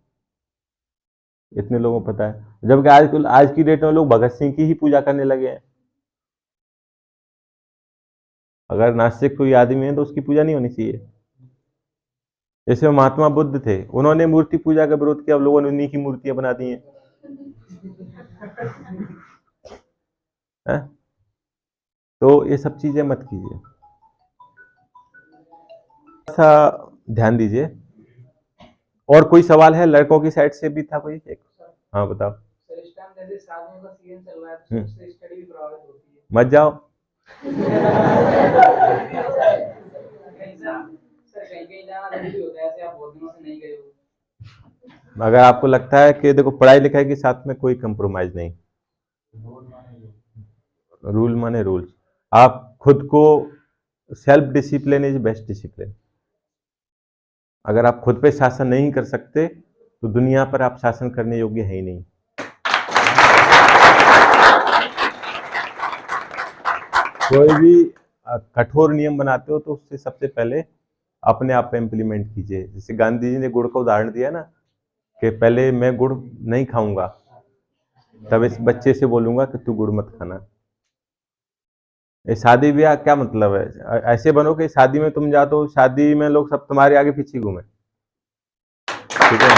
इतने लोगों को पता है, जबकि आज की डेट में लोग भगत सिंह की ही पूजा करने लगे हैं। अगर नास्तिक कोई आदमी है तो उसकी पूजा नहीं होनी चाहिए। जैसे महात्मा बुद्ध थे, उन्होंने मूर्ति पूजा का विरोध किया, अब लोगों ने उन्हीं की मूर्तियां बना दी हैं। तो ये सब चीजें मत कीजिए, ऐसा ध्यान दीजिए। और कोई सवाल है? लड़कों की साइड से भी था कोई एक? हाँ बताओ। सर इस टाइम जैसे शादियों का सीजन चल रहा है तो उससे स्टडी भी प्रभावित होती है। मत जाओ। सर कहीं जाना जरूरी होता है, ऐसे आप बहुत दिनों से नहीं गए हो। अगर आपको लगता है कि देखो पढ़ाई लिखाई के साथ में कोई कंप्रोमाइज नहीं, रूल माने रूल्स। आप खुद को, self discipline is best discipline. अगर आप खुद पे शासन नहीं कर सकते तो दुनिया पर आप शासन करने योग्य है ही नहीं। कोई भी कठोर नियम बनाते हो तो उससे सबसे पहले अपने आप पे इम्प्लीमेंट कीजिए। जैसे गांधी जी ने गुड़ का उदाहरण दिया ना, कि पहले मैं गुड़ नहीं खाऊंगा, तब इस बच्चे से बोलूंगा कि तू गुड़ मत खाना। ये शादी ब्याह क्या मतलब है? ऐसे बनो कि शादी में तुम जाओ तो शादी में लोग सब तुम्हारे आगे पीछे घूमे। ठीक है?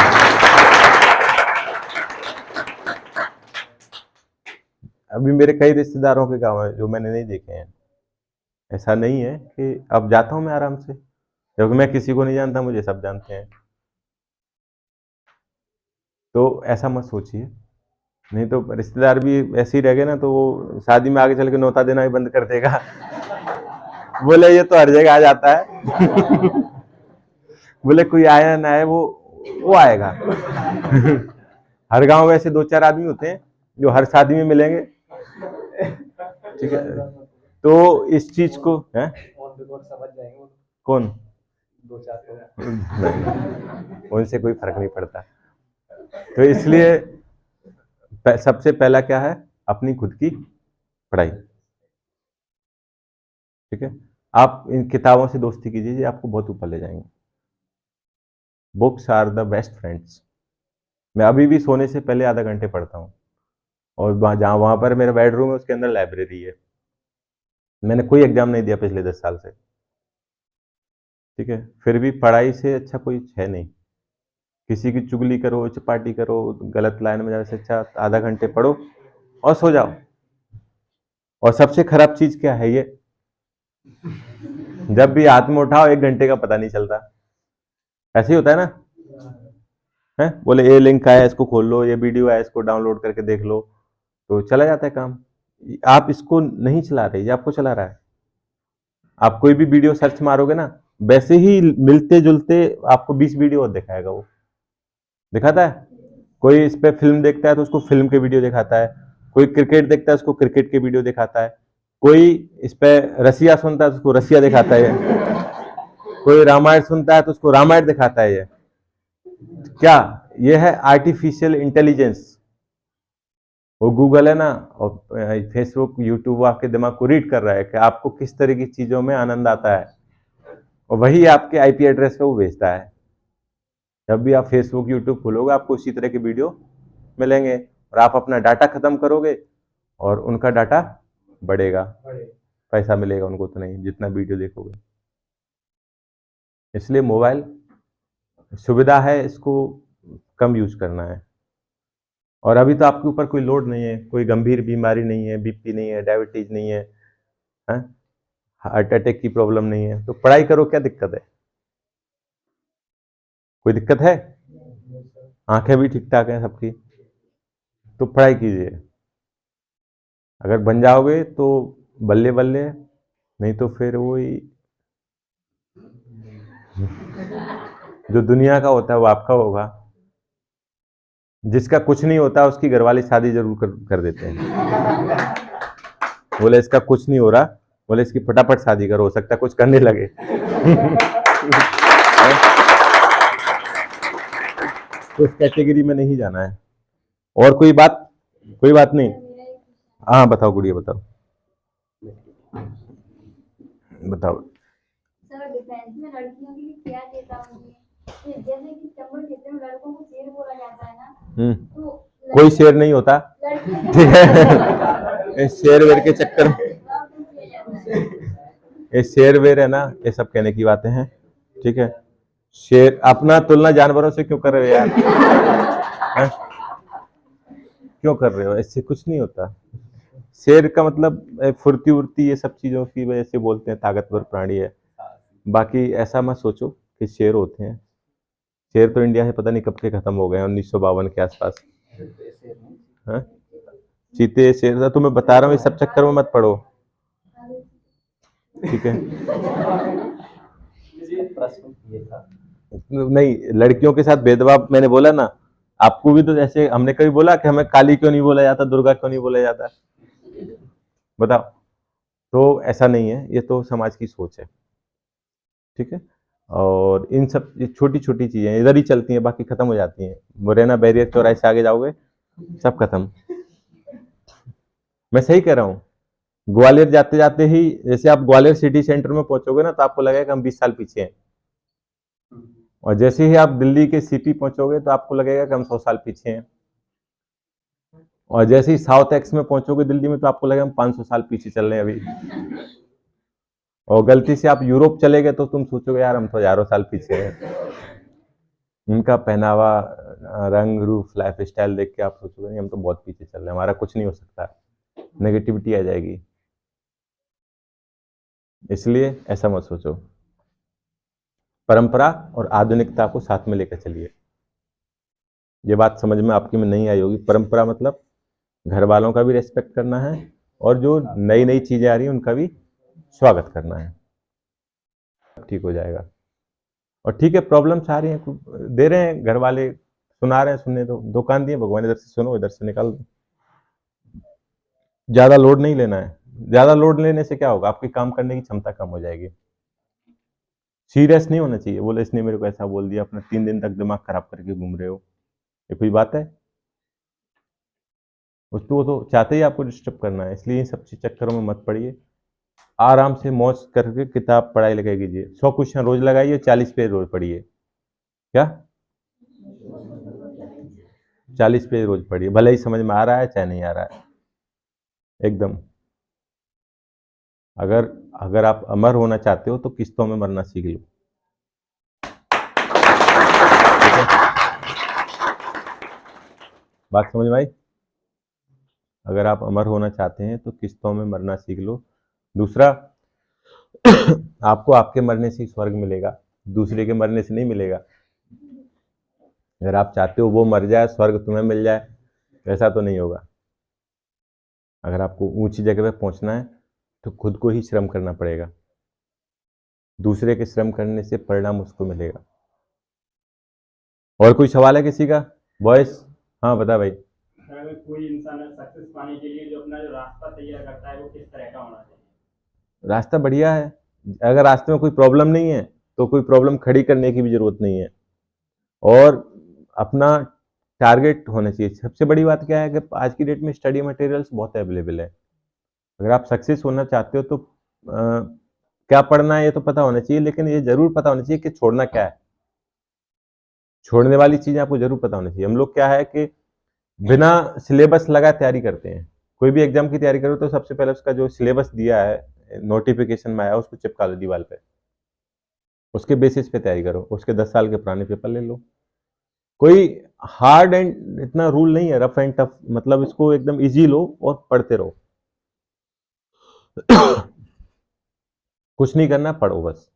अभी मेरे कई रिश्तेदारों के गांव है जो मैंने नहीं देखे हैं। ऐसा नहीं है कि अब जाता हूं मैं आराम से, क्योंकि मैं किसी को नहीं जानता, मुझे सब जानते हैं। तो ऐसा मत सोचिए, नहीं तो रिश्तेदार भी ऐसे ही रह गए ना तो वो शादी में आगे चल के न्योता देना ही बंद कर देगा। बोले ये तो हर जगह आ जाता है। बोले कोई आया ना आए, वो वो आएगा। हर गांव में ऐसे 2-4 आदमी होते हैं जो हर शादी में मिलेंगे, ठीक है। तो इस चीज को है समझ जाएंगे वो कौन, 2-4 नहीं, उनसे कोई फर्क नहीं पड़ता। तो इसलिए सबसे पहला क्या है, अपनी खुद की पढ़ाई, ठीक है। आप इन किताबों से दोस्ती कीजिए, ये आपको बहुत ऊपर ले जाएंगे। Books are the best friends. मैं अभी भी सोने से पहले आधा घंटे पढ़ता हूँ, और वहाँ पर मेरा बेडरूम है, उसके अंदर लाइब्रेरी है। मैंने कोई एग्जाम नहीं दिया पिछले 10 साल से, ठीक है, फिर भी पढ़ाई से अच्छा कोई है नहीं। किसी की चुगली करो, चपाटी करो, गलत लाइन में जाने से अच्छा आधा घंटे पढ़ो और सो जाओ। और सबसे खराब चीज क्या है, ये जब भी हाथ में उठाओ 1 घंटे का पता नहीं चलता। ऐसे ही होता है ना, है बोले ये लिंक आया इसको खोल लो, ये वीडियो आया इसको डाउनलोड करके देख लो, तो चला जाता है काम। आप इसको नहीं चला रहे, ये आपको चला रहा है। आप कोई भी वीडियो सर्च मारोगे ना, वैसे ही मिलते जुलते आपको 20 वीडियो और दिखाएगा, वो दिखाता है। कोई इस पे फिल्म देखता है तो उसको फिल्म के वीडियो दिखाता है, कोई क्रिकेट देखता है उसको क्रिकेट के वीडियो दिखाता है, कोई इस पे रसिया सुनता है तो उसको रसिया दिखाता है, कोई रामायण सुनता है तो उसको रामायण दिखाता है। ये क्या, ये है आर्टिफिशियल इंटेलिजेंस। वो गूगल है ना, और फेसबुक, यूट्यूब आपके दिमाग को रीड कर रहा है कि आपको किस तरह की चीजों में आनंद आता है, और वही आपके आईपी एड्रेस पे वो भेजता है। जब भी आप फेसबुक यूट्यूब खोलोगे आपको उसी तरह के वीडियो मिलेंगे, और आप अपना डाटा खत्म करोगे और उनका डाटा बढ़ेगा, पैसा मिलेगा उनको तो नहीं, जितना वीडियो देखोगे। इसलिए मोबाइल सुविधा है, इसको कम यूज करना है। और अभी तो आपके ऊपर कोई लोड नहीं है, कोई गंभीर बीमारी नहीं है, बीपी नहीं है, डायबिटीज नहीं है, हार्ट अटैक की प्रॉब्लम नहीं है, तो पढ़ाई करो, क्या दिक्कत है? कोई दिक्कत है? आंखें भी ठीक ठाक हैं सबकी, तो पढ़ाई कीजिए। अगर बन जाओगे तो बल्ले बल्ले, नहीं तो फिर वही जो दुनिया का होता है वो आपका होगा। जिसका कुछ नहीं होता उसकी घरवाली शादी जरूर कर देते हैं। बोले इसका कुछ नहीं हो रहा, बोले इसकी फटाफट शादी करो, हो सकता है कुछ करने लगे। तो इस कैटेगरी में नहीं जाना है। और कोई बात नहीं। हाँ बताओ गुड़िया, बताओ। सर, डिफेंस में लड़कियों के लिए क्या चेतावनी है? जैसे कि चंबल क्षेत्र में लड़कों को शेर बोला जाता है ना, तो कोई शेर नहीं होता, ठीक है। शेर वेर के चक्कर में, ये शेर वेर है ना, ये सब कहने की बातें हैं, ठीक है। शेर, अपना तुलना जानवरों से क्यों कर रहे हो यार? क्यों कर रहे हो? इससे कुछ नहीं होता। शेर का मतलब फुर्ती उर्ती ये सब चीजों की वजह से बोलते हैं, ताकतवर प्राणी है। बाकी ऐसा मत सोचो कि शेर होते हैं। शेर तो इंडिया से पता नहीं कब के खत्म हो गए, 1952 के आसपास। चीते, शेर, तो मैं बता रहा हूँ, इस सब चक्कर में मत पड़ो, ठीक है। नहीं, लड़कियों के साथ भेदभाव मैंने बोला ना, आपको भी तो जैसे हमने कभी बोला कि हमें काली क्यों नहीं बोला जाता, दुर्गा क्यों नहीं बोला जाता, बताओ। तो ऐसा नहीं है, ये तो समाज की सोच है, ठीक है। और इन सब छोटी छोटी चीजें इधर ही चलती हैं, बाकी खत्म हो जाती हैं। मुरैना बैरियर चौराहे से आगे जाओगे सब खत्म। मैं सही कह रहा हूँ। ग्वालियर जाते जाते ही, जैसे आप ग्वालियर सिटी सेंटर में पहुंचोगे ना, तो आपको लगेगा कि हम 20 साल पीछे हैं। और जैसे ही आप दिल्ली के सीपी पहुंचोगे तो आपको लगेगा कि हम 100 साल पीछे हैं। और जैसे ही साउथ एक्स में पहुंचोगे दिल्ली में, तो आपको लगेगा हम 500 साल पीछे चल रहे हैं अभी। और गलती से आप यूरोप चले गए तो तुम सोचोगे यार हम तो हजारों साल पीछे हैं। उनका पहनावा, रंग रूप, लाइफ स्टाइल देख के आप सोचोगे नहीं हम तो बहुत पीछे चल रहे हैं, हमारा कुछ नहीं हो सकता, नेगेटिविटी आ जाएगी। इसलिए ऐसा मत सोचो। परंपरा और आधुनिकता को साथ में लेकर चलिए। ये बात समझ में आपकी में नहीं आई होगी। परंपरा मतलब घर वालों का भी रेस्पेक्ट करना है, और जो नई नई चीजें आ रही हैं उनका भी स्वागत करना है। ठीक हो जाएगा। और ठीक है, प्रॉब्लम्स आ रही हैं, दे रहे हैं घर वाले, सुना रहे हैं, सुनने दो, दुकान दिए भगवान, इधर से सुनो इधर से निकाल दो। ज्यादा लोड नहीं लेना है, ज्यादा लोड लेने से क्या होगा, आपकी काम करने की क्षमता कम हो जाएगी। सीरियस नहीं होना चाहिए, बोले इसने मेरे को ऐसा बोल दिया, अपना 3 दिन तक दिमाग खराब करके घूम रहे हो, ये कोई बात है? उसको वो तो चाहते ही आपको डिस्टर्ब करना है, इसलिए इन सब चक्करों में मत पड़िए। आराम से मौज करके किताब पढ़ाई लगा कीजिए, 100 क्वेश्चन रोज लगाइए, 40 पेज रोज पढ़िए। क्या 40 पेज रोज पढ़िए, भले ही समझ में आ रहा है चाहे नहीं आ रहा है, एकदम। अगर आप अमर होना चाहते हो तो किस्तों में मरना सीख लो, ठीक है? बात समझ में आई? अगर आप अमर होना चाहते हैं तो किस्तों में मरना सीख लो। दूसरा, आपको आपके मरने से स्वर्ग मिलेगा, दूसरे के मरने से नहीं मिलेगा। अगर आप चाहते हो वो मर जाए स्वर्ग तुम्हें मिल जाए, ऐसा तो नहीं होगा। अगर आपको ऊंची जगह पे पहुंचना है तो खुद को ही श्रम करना पड़ेगा, दूसरे के श्रम करने से परिणाम उसको मिलेगा। और कोई सवाल है किसी का? बॉयस, हाँ बता भाई। अगर कोई इंसान सक्सेस पाने के लिए जो अपना जो रास्ता तैयार करता है वो किस तरह का होना चाहिए? रास्ता बढ़िया है, अगर रास्ते में कोई प्रॉब्लम नहीं है तो कोई प्रॉब्लम खड़ी करने की भी जरूरत नहीं है, और अपना टारगेट होना चाहिए। सबसे बड़ी बात क्या है कि आज की डेट में स्टडी मटेरियल्स बहुत अवेलेबल है। अगर आप सक्सेस होना चाहते हो तो क्या पढ़ना है ये तो पता होना चाहिए, लेकिन ये जरूर पता होना चाहिए कि छोड़ना क्या है, छोड़ने वाली चीजें आपको जरूर पता होनी चाहिए। हम लोग क्या है कि बिना सिलेबस लगाए तैयारी करते हैं, कोई भी एग्जाम की तैयारी करो तो सबसे पहले उसका जो सिलेबस दिया है नोटिफिकेशन में आया उसको चिपका लो दीवार पे, उसके बेसिस पे तैयारी करो, उसके 10 साल के पुराने पेपर ले लो। कोई हार्ड एंड इतना रूल नहीं है, रफ एंड टफ, मतलब इसको एकदम इजी लो और पढ़ते रहो। कुछ नहीं करना, पढ़ो बस,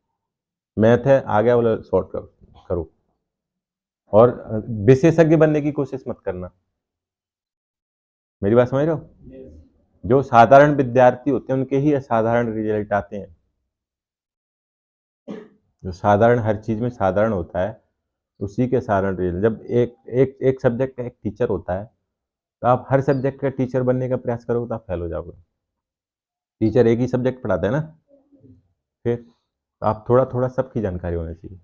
मैथ है आ गया बोला सॉर्ट करो, और विशेषज्ञ बनने की कोशिश मत करना। मेरी बात समझ रहे हो? जो साधारण विद्यार्थी होते हैं उनके ही असाधारण रिजल्ट आते हैं। जो साधारण हर चीज में साधारण होता है उसी के साधारण रिजल्ट। जब एक सब्जेक्ट का एक टीचर होता है तो आप हर सब्जेक्ट का टीचर बनने का प्रयास करोगे तो आप फेल हो जाओगे। टीचर एक ही सब्जेक्ट पढ़ाता है ना, फिर आप थोड़ा थोड़ा सबकी जानकारी होनी चाहिए।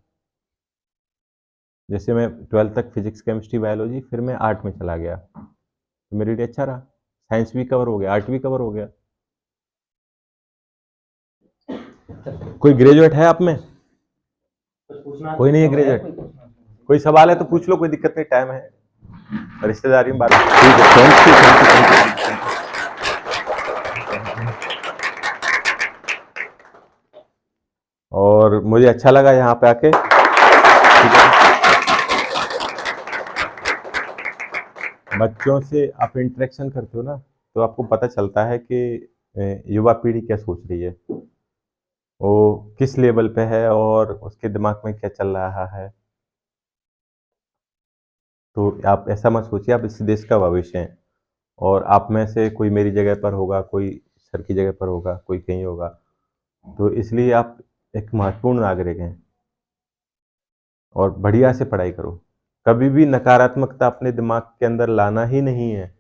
जैसे मैं 12th तक फिजिक्स केमिस्ट्री बायोलॉजी, फिर मैं आर्ट में चला गया तो मेरे लिए अच्छा रहा, साइंस भी कवर हो गया, आर्ट भी कवर हो गया। कोई ग्रेजुएट है आप में? कोई नहीं है ग्रेजुएट? कोई सवाल है तो पूछ लो, कोई दिक्कत नहीं, टाइम है, रिश्तेदारी में बात। ठीक है, थैंक यू थैंक यू। और मुझे अच्छा लगा यहाँ पे आके, ठीक है? बच्चों से आप इंटरेक्शन करते हो ना तो आपको पता चलता है कि युवा पीढ़ी क्या सोच रही है, वो किस लेवल पे है और उसके दिमाग में क्या चल रहा है। तो आप ऐसा मत सोचिए आप इस देश का भविष्य हैं, और आप में से कोई मेरी जगह पर होगा, कोई सर की जगह पर होगा, कोई कहीं होगा, तो इसलिए आप एक महत्वपूर्ण नागरिक हैं और बढ़िया से पढ़ाई करो। कभी भी नकारात्मकता अपने दिमाग के अंदर लाना ही नहीं है।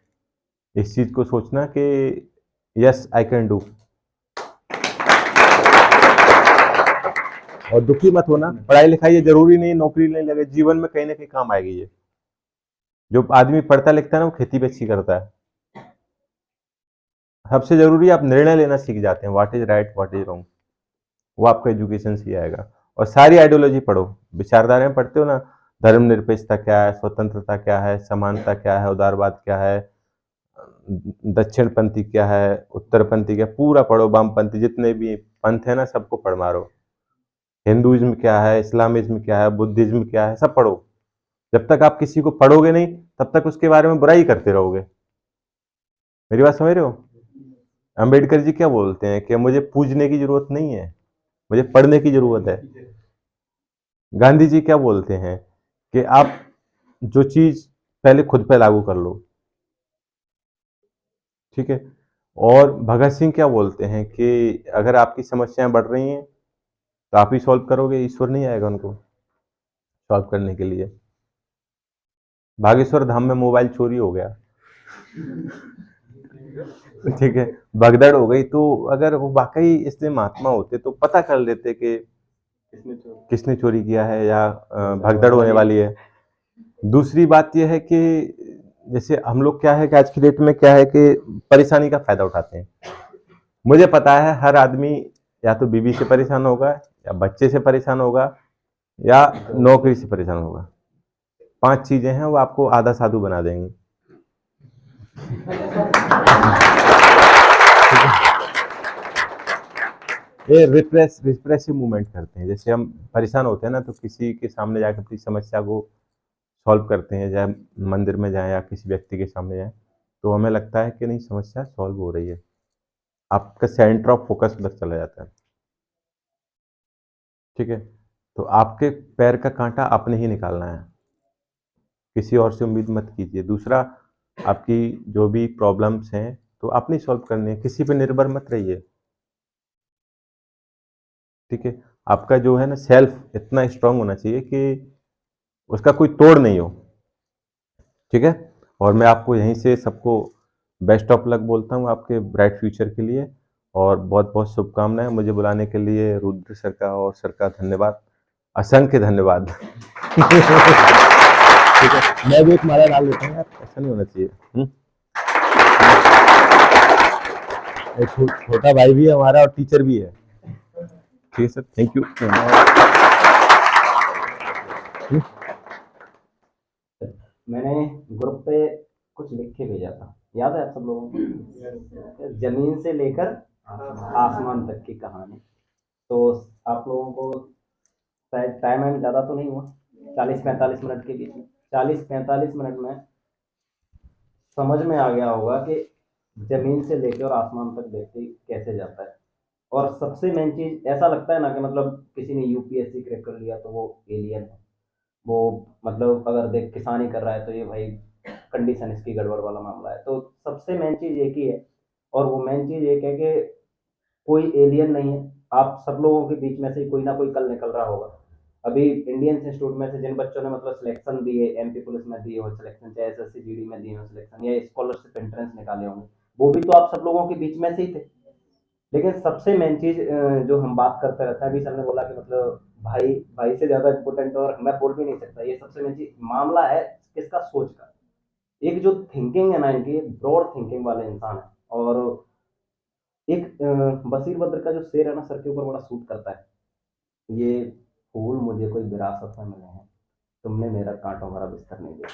इस चीज को सोचना कि यस आई कैन डू, और दुखी मत होना। पढ़ाई लिखाई ये जरूरी नहीं नौकरी नहीं लगे, जीवन में कहीं ना कहीं काम आएगी। ये जो आदमी पढ़ता लिखता है ना वो खेती बेची करता है। सबसे जरूरी आप निर्णय लेना सीख जाते हैं, what is right what is wrong, वो आपको एजुकेशन से आएगा। और सारी आइडियोलॉजी पढ़ो, विचारधाराएं पढ़ते हो ना, धर्मनिरपेक्षता क्या है, स्वतंत्रता क्या है, समानता क्या है, उदारवाद क्या है, दक्षिणपंथी क्या है, उत्तरपंथी क्या, पूरा पढ़ो। वामपंथी जितने भी पंथ है ना सबको पढ़ मारो। हिंदुइज्म क्या है, इस्लामिज्म क्या है, बुद्धिज्म क्या है, सब पढ़ो। जब तक आप किसी को पढ़ोगे नहीं तब तक उसके बारे में बुराई करते रहोगे। मेरी बात समझ रहे हो? अंबेडकर जी क्या बोलते हैं कि मुझे पूजने की जरूरत नहीं है, मुझे पढ़ने की जरूरत है। गांधी जी क्या बोलते हैं कि आप जो चीज पहले खुद पे लागू कर लो, ठीक है। और भगत सिंह क्या बोलते हैं कि अगर आपकी समस्याएं बढ़ रही हैं तो आप ही सॉल्व करोगे, ईश्वर नहीं आएगा उनको। सॉल्व करने के लिए। बागेश्वर धाम में मोबाइल चोरी हो गया, ठीक है, भगदड़ हो गई, तो अगर वो वाकई इसमें महात्मा होते तो पता कर लेते कि किसने चोरी किया है या भगदड़ होने वाली है। दूसरी बात यह है कि जैसे हम लोग क्या है कि आज की डेट में क्या है कि परेशानी का फायदा उठाते हैं। मुझे पता है हर आदमी या तो बीवी से परेशान होगा, या बच्चे से परेशान होगा, या नौकरी से परेशान होगा। 5 चीजें हैं वो आपको आधा साधु बना देंगी। ये रिप्रेसिव मूवमेंट करते हैं। जैसे हम परेशान होते हैं ना, तो किसी के सामने जाकर अपनी समस्या को सॉल्व करते हैं, चाहे मंदिर में जाएं या किसी व्यक्ति के सामने जाएं, तो हमें लगता है कि नहीं, समस्या सॉल्व हो रही है, आपका सेंटर ऑफ फोकस उधर चला जाता है, ठीक है। तो आपके पैर का कांटा आपने ही निकालना है, किसी और से उम्मीद मत कीजिए। दूसरा, आपकी जो भी प्रॉब्लम्स हैं तो आपने सॉल्व करनी है, किसी पे निर्भर मत रहिए, ठीक है। आपका जो है ना सेल्फ इतना स्ट्रांग होना चाहिए कि उसका कोई तोड़ नहीं हो, ठीक है। और मैं आपको यहीं से सबको बेस्ट ऑफ लक बोलता हूँ आपके ब्राइट फ्यूचर के लिए, और बहुत बहुत शुभकामनाएं। मुझे बुलाने के लिए रुद्र सर का और सर का धन्यवाद, असंख्य धन्यवाद। ठीक है, मैं भी एक माला डाल देता हूँ यार, ऐसा नहीं होना चाहिए। एक छोटा भाई भी है हमारा और टीचर भी है, ठीक है सर, थैंक यू। मैंने ग्रुप पे कुछ लिख के भेजा था, याद है आप सब लोगों को? जमीन से लेकर आसमान तक की कहानी। तो आप लोगों को शायद टाइम ज़्यादा तो नहीं हुआ, 40-45 मिनट के बीच में, 40-45 मिनट में समझ में आ गया होगा कि जमीन से लेकर और आसमान तक व्यक्ति कैसे जाता है। और सबसे मेन चीज़ ऐसा लगता है ना कि मतलब किसी ने यूपीएससी क्रैक कर लिया तो वो एलियन है, वो मतलब अगर देख किसानी कर रहा है तो ये भाई कंडीशन इसकी गड़बड़ वाला मामला है। तो सबसे मेन चीज़ एक ही है, और वो मेन चीज़ एक है कि कोई एलियन नहीं है। आप सब लोगों के बीच में से कोई ना कोई कल निकल रहा होगा। अभी इंडियन इंस्टीट्यूट में से जिन बच्चों ने मतलब सिलेक्शन दिए, एमपी पुलिस में दिए हो सिलेक्शन, चाहे एसएससी जीडी में दिए हो सिलेक्शन, या स्कॉलरशिप एंट्रेंस निकाले होंगे, वो भी तो आप सब लोगों के बीच में से ही थे। लेकिन सबसे मेन चीज जो हम बात करते रहते हैं, अभी सर ने बोला कि मतलब भाई भाई से ज्यादा इम्पोर्टेंट और मैं बोल भी नहीं सकता, ये सबसे मेन चीज मामला है किसका, सोच का। एक जो थिंकिंग है ना इनकी, ब्रॉड थिंकिंग वाले इंसान है। और एक बशीर बद्र का जो शेर है ना, सर के ऊपर बड़ा सूट करता है, ये फूल मुझे कोई विरासत में मिले हैं, तुमने मेरा कांटों भरा बिस्तर नहीं दिया।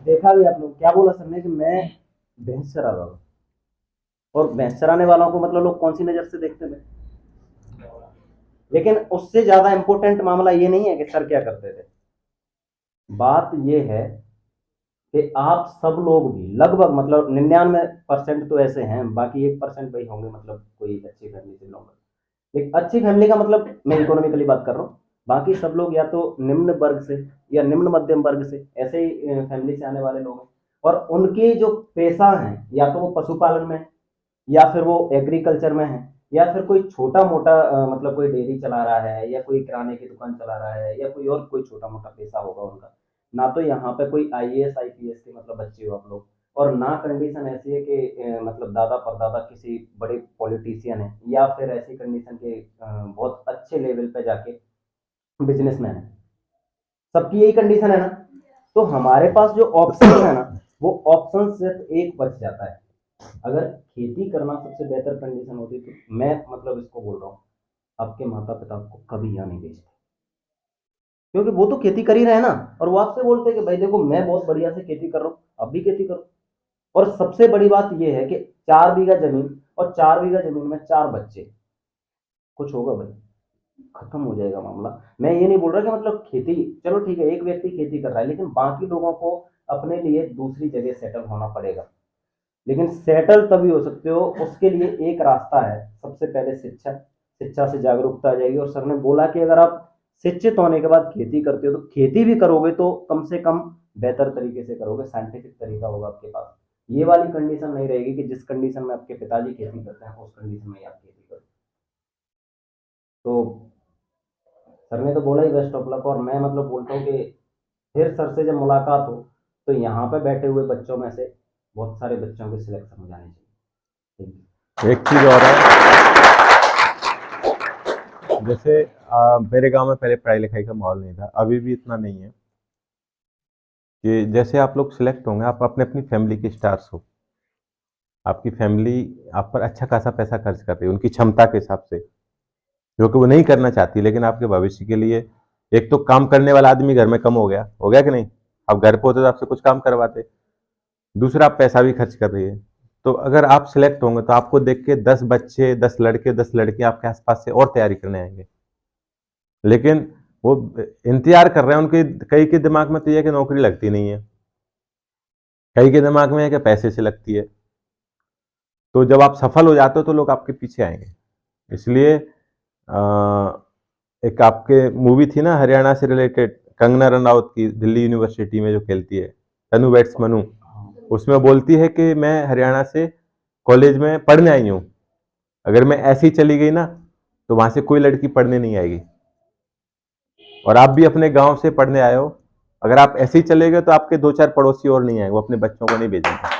देखा भी आप लोग क्या बोला सर ने कि मैं भैंस चरा रहा हूँ, और भैंस चराने वालों को मतलब लोग कौन सी नजर से देखते थे। लेकिन उससे ज्यादा इंपॉर्टेंट मामला ये नहीं है कि सर क्या करते थे, बात ये है कि आप सब लोग भी लगभग मतलब 99% तो ऐसे हैं, बाकी 1% भाई होंगे मतलब कोई अच्छी फैमिली से लोग। लेकिन अच्छी फैमिली का मतलब मैं इकोनॉमिकली बात कर रहा हूँ, बाकी सब लोग या तो निम्न वर्ग से या निम्न मध्यम वर्ग से, ऐसे ही फैमिली से आने वाले लोग हैं। और उनके जो पेशा हैं, या तो वो पशुपालन में, या फिर वो एग्रीकल्चर में है, या फिर कोई छोटा मोटा मतलब कोई डेयरी चला रहा है, या कोई किराने की दुकान चला रहा है, या कोई और कोई छोटा मोटा पेशा होगा उनका। ना तो यहाँ पे कोई आईएएस आईपीएस के मतलब बच्चे हो आप लोग, और ना कंडीशन ऐसी है कि मतलब दादा परदादा किसी बड़े पॉलिटिशियन है, या फिर ऐसी कंडीशन के बहुत अच्छे लेवल पे जाके बिजनेसमैन है। सबकी यही कंडीशन है ना। तो हमारे पास जो ऑप्शन है ना, वो ऑप्शन सिर्फ एक बच जाता है। अगर खेती करना सबसे बेहतर कंडीशन होती तो मैं मतलब इसको बोल रहा हूँ, आपके माता पिता आपको कभी यहाँ नहीं भेजते, क्योंकि वो तो खेती कर ही रहे हैं ना। और वो आपसे बोलते हैं कि भाई देखो मैं बहुत बढ़िया से खेती कर रहा हूँ, अब भी खेती करो। और सबसे बड़ी बात ये है कि 4 बीघा जमीन, और 4 बीघा जमीन में 4 बच्चे, कुछ होगा भाई, खत्म हो जाएगा मामला। मैं ये नहीं बोल रहा कि मतलब खेती, चलो ठीक है एक व्यक्ति खेती कर रहा है, लेकिन बाकी लोगों को अपने लिए दूसरी जगह सेटल होना पड़ेगा। लेकिन सेटल तभी हो सकते हो, उसके लिए एक रास्ता है, सबसे पहले शिक्षा। शिक्षा से जागरूकता आ जाएगी। और सर ने बोला कि अगर आप शिक्षित होने के बाद खेती करते हो, तो खेती भी करोगे तो कम से कम बेहतर तरीके से करोगे, साइंटिफिक तरीका होगा आपके पास। ये वाली कंडीशन नहीं रहेगी कि जिस कंडीशन में आपके पिताजी खेती करते हैं उस कंडीशन में आप खेती करो। तो सर ने तो बोला ही बेस्ट ऑफ लक, और मैं मतलब बोलता हूँ कि फिर सर से जब मुलाकात हो तो यहाँ पे बैठे हुए बच्चों में से बहुत सारे बच्चों के सिलेक्शन हो जाने चाहिए। Thank you. एक चीज और है, जैसे मेरे गांव में पहले पढ़ाई लिखाई का माहौल नहीं था, अभी भी इतना नहीं है, कि जैसे आप लोग सिलेक्ट होंगे, आप अपने अपनी फैमिली के स्टार्स हो, आपकी फैमिली आप पर अच्छा खासा पैसा खर्च कर रही है उनकी क्षमता के हिसाब से, जो कि वो नहीं करना चाहती, लेकिन आपके भविष्य के लिए। एक तो काम करने वाला आदमी घर में कम हो गया कि नहीं? आप घर पे होते तो आपसे कुछ काम करवाते। दूसरा, आप पैसा भी खर्च कर रही है। तो अगर आप सिलेक्ट होंगे तो आपको देख के 10 बच्चे, 10 लड़के, 10 लड़के आपके आसपास से और तैयारी करने आएंगे, लेकिन वो इंतजार कर रहे हैं। उनके कई के दिमाग में तो ये है कि नौकरी लगती नहीं है, कई के दिमाग में है कि पैसे से लगती है। तो जब आप सफल हो जाते हो तो लोग आपके पीछे आएंगे। इसलिए एक आपके मूवी थी ना हरियाणा से रिलेटेड, कंगना रनौत की, दिल्ली यूनिवर्सिटी में जो खेलती है, तनु बैट्स मनु, उसमें बोलती है कि मैं हरियाणा से कॉलेज में पढ़ने आई हूँ, अगर मैं ऐसे ही चली गई ना तो वहां से कोई लड़की पढ़ने नहीं आएगी। और आप भी अपने गांव से पढ़ने आए हो, अगर आप ऐसे ही चले गए तो आपके 2-4 पड़ोसी और नहीं आएंगे, वो अपने बच्चों को नहीं भेजेंगे।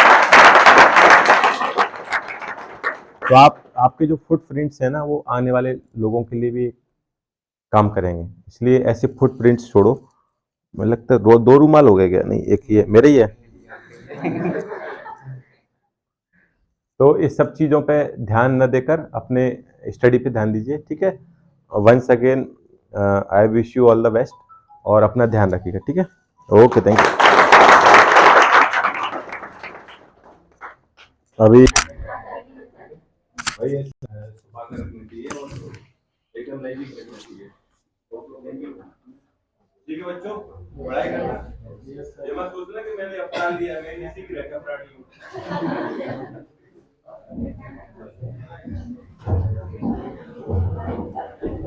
तो आपके जो फुटप्रिंट्स है ना, वो आने वाले लोगों के लिए भी काम करेंगे। इसलिए ऐसे फुटप्रिंट्स छोड़ो। मुझे लगता है 2 रूमाल हो गए क्या? नहीं, एक ही है, मेरे ही है। तो इस सब चीजों पे ध्यान न देकर अपने स्टडी पे ध्यान दीजिए, ठीक है? Once again I wish you all the best, और अपना ध्यान रखिएगा, ठीक है? Okay, thank you. अभी भाई छुपा कर रखनी चाहिए और एकदम लाइव रखना चाहिए। ठीक है बच्चों, पढ़ाई करना, ये मत सोचना कि मैंने अपना लिया, मैं इसी की रखा प्राणी हूँ।